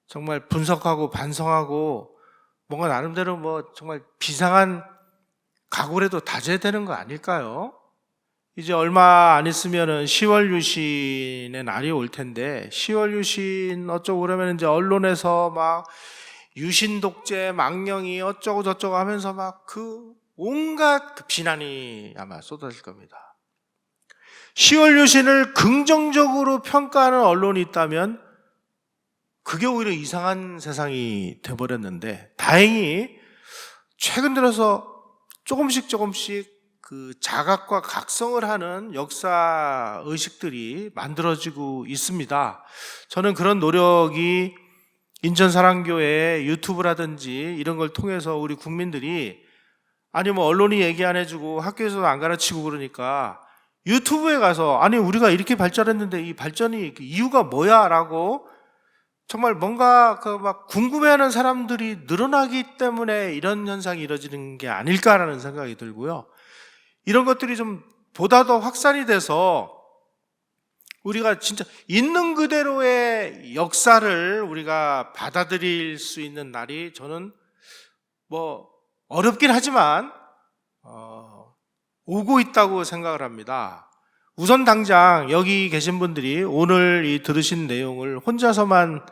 정말 분석하고 반성하고 뭔가 나름대로 정말 비상한 각오라도 다져야 되는 거 아닐까요? 이제 얼마 안 있으면은 10월 유신의 날이 올 텐데 10월 유신 어쩌고 그러면 이제 언론에서 유신 독재 망령이 어쩌고 저쩌고 하면서 그 온갖 그 비난이 아마 쏟아질 겁니다. 10월 유신을 긍정적으로 평가하는 언론이 있다면 그게 오히려 이상한 세상이 돼버렸는데 다행히 최근 들어서 조금씩 그 자각과 각성을 하는 역사 의식들이 만들어지고 있습니다. 저는 그런 노력이 인천사랑교회 유튜브라든지 이런 걸 통해서 우리 국민들이 언론이 얘기 안 해주고 학교에서도 안 가르치고 그러니까 유튜브에 가서 우리가 이렇게 발전했는데 이 발전이 그 이유가 뭐야? 라고 정말 뭔가 궁금해하는 사람들이 늘어나기 때문에 이런 현상이 이루어지는 게 아닐까라는 생각이 들고요. 이런 것들이 좀 보다 더 확산이 돼서 우리가 진짜 있는 그대로의 역사를 우리가 받아들일 수 있는 날이 저는 어렵긴 하지만 오고 있다고 생각을 합니다. 우선 당장 여기 계신 분들이 오늘 이 들으신 내용을 혼자서만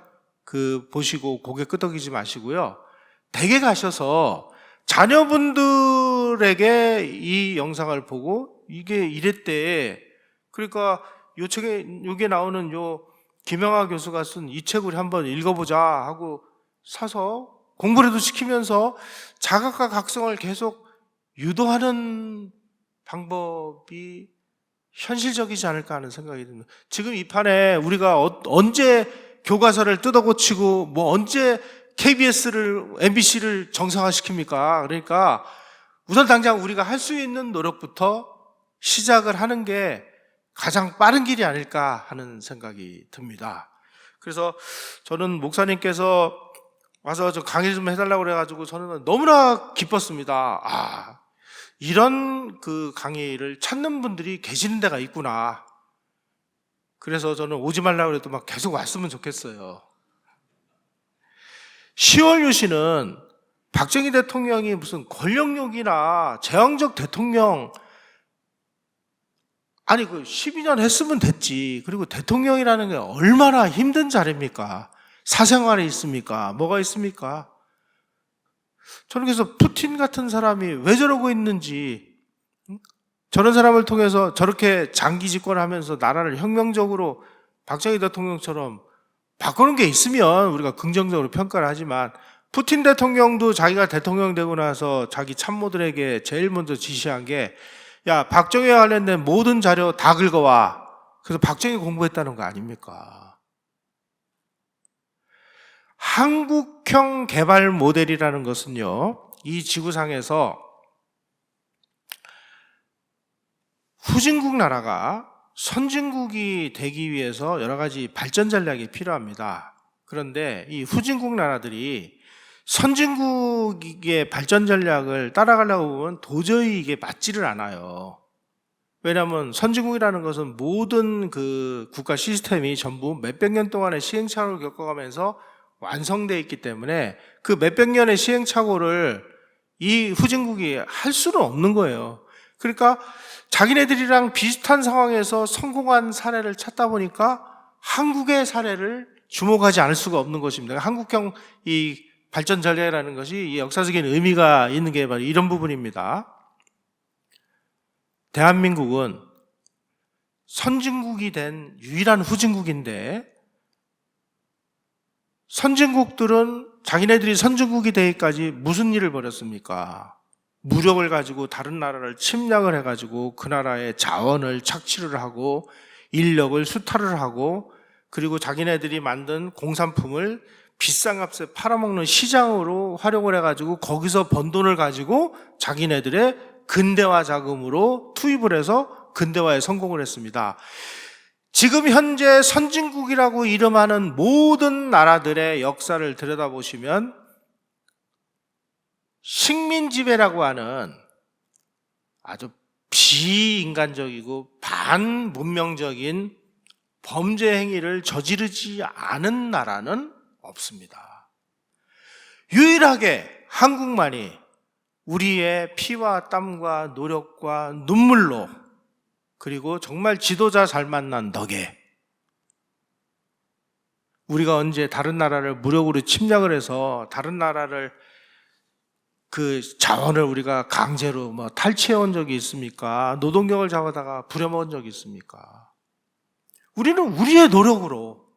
보시고 고개 끄덕이지 마시고요. 댁에 가셔서 자녀분들에게 이 영상을 보고 이게 이랬대. 그러니까 여기에 나오는 김영하 교수가 쓴 이 책을 한번 읽어보자 하고 사서 공부라도 시키면서 자각과 각성을 계속 유도하는 방법이 현실적이지 않을까 하는 생각이 듭니다. 지금 이 판에 우리가 언제 교과서를 뜯어고치고 언제 KBS를, MBC를 정상화시킵니까? 그러니까 우선 당장 우리가 할 수 있는 노력부터 시작을 하는 게 가장 빠른 길이 아닐까 하는 생각이 듭니다. 그래서 저는 목사님께서 와서 강의 좀 해달라고 그래가지고 저는 너무나 기뻤습니다. 이런 그 강의를 찾는 분들이 계시는 데가 있구나. 그래서 저는 오지 말라고 그래도 막 계속 왔으면 좋겠어요. 10월 유신은 박정희 대통령이 무슨 권력욕이나 제왕적 대통령, 아니 그 12년 했으면 됐지. 그리고 대통령이라는 게 얼마나 힘든 자리입니까? 사생활에 있습니까? 뭐가 있습니까? 저는 그래서 푸틴 같은 사람이 왜 저러고 있는지, 저런 사람을 통해서 저렇게 장기 집권하면서 나라를 혁명적으로 박정희 대통령처럼 바꾸는 게 있으면 우리가 긍정적으로 평가를 하지만, 푸틴 대통령도 자기가 대통령 되고 나서 자기 참모들에게 제일 먼저 지시한 게, 야, 박정희와 관련된 모든 자료 다 긁어와. 그래서 박정희 공부했다는 거 아닙니까? 한국형 개발 모델이라는 것은요, 이 지구상에서 후진국 나라가 선진국이 되기 위해서 여러 가지 발전 전략이 필요합니다. 그런데 이 후진국 나라들이 선진국의 발전 전략을 따라가려고 보면 도저히 이게 맞지를 않아요. 왜냐하면 선진국이라는 것은 모든 그 국가 시스템이 전부 몇백 년 동안의 시행착오를 겪어가면서 완성되어 있기 때문에 그 몇백 년의 시행착오를 이 후진국이 할 수는 없는 거예요. 그러니까 자기네들이랑 비슷한 상황에서 성공한 사례를 찾다 보니까 한국의 사례를 주목하지 않을 수가 없는 것입니다. 한국형 이 발전 전략이라는 것이 이 역사적인 의미가 있는 게 바로 이런 부분입니다. 대한민국은 선진국이 된 유일한 후진국인데, 선진국들은 자기네들이 선진국이 되기까지 무슨 일을 벌였습니까? 무력을 가지고 다른 나라를 침략을 해가지고 그 나라의 자원을 착취를 하고 인력을 수탈을 하고, 그리고 자기네들이 만든 공산품을 비싼 값에 팔아먹는 시장으로 활용을 해가지고 거기서 번 돈을 가지고 자기네들의 근대화 자금으로 투입을 해서 근대화에 성공을 했습니다. 지금 현재 선진국이라고 이름하는 모든 나라들의 역사를 들여다보시면 식민지배라고 하는 아주 비인간적이고 반문명적인 범죄 행위를 저지르지 않은 나라는 없습니다. 유일하게 한국만이 우리의 피와 땀과 노력과 눈물로, 그리고 정말 지도자 잘 만난 덕에 우리가 언제 다른 나라를 무력으로 침략을 해서 다른 나라를 그 자원을 우리가 강제로 뭐 탈취해 온 적이 있습니까? 노동력을 잡아다가 부려먹은 적이 있습니까? 우리는 우리의 노력으로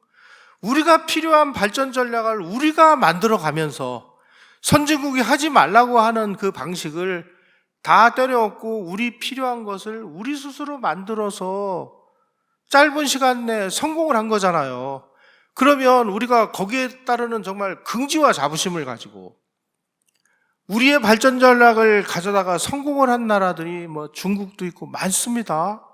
우리가 필요한 발전 전략을 우리가 만들어 가면서 선진국이 하지 말라고 하는 그 방식을 다 때려엎고 우리 필요한 것을 우리 스스로 만들어서 짧은 시간 내에 성공을 한 거잖아요. 그러면 우리가 거기에 따르는 정말 긍지와 자부심을 가지고 우리의 발전 전략을 가져다가 성공을 한 나라들이 뭐 중국도 있고 많습니다.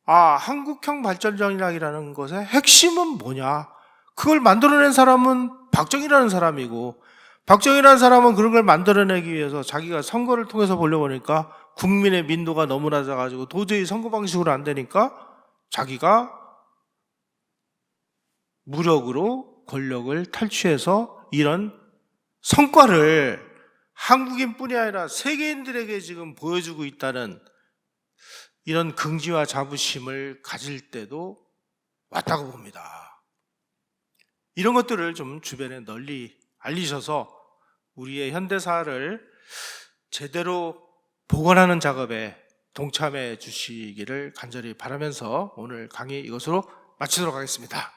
한국형 발전 전략이라는 것의 핵심은 뭐냐? 그걸 만들어낸 사람은 박정희라는 사람이고, 박정희라는 사람은 그런 걸 만들어내기 위해서 자기가 선거를 통해서 보려고 하니까 국민의 민도가 너무 낮아가지고 도저히 선거 방식으로 안 되니까 자기가 무력으로 권력을 탈취해서 이런 성과를 한국인뿐이 아니라 세계인들에게 지금 보여주고 있다는 이런 긍지와 자부심을 가질 때도 왔다고 봅니다. 이런 것들을 좀 주변에 널리 알리셔서 우리의 현대사를 제대로 복원하는 작업에 동참해 주시기를 간절히 바라면서 오늘 강의 이것으로 마치도록 하겠습니다.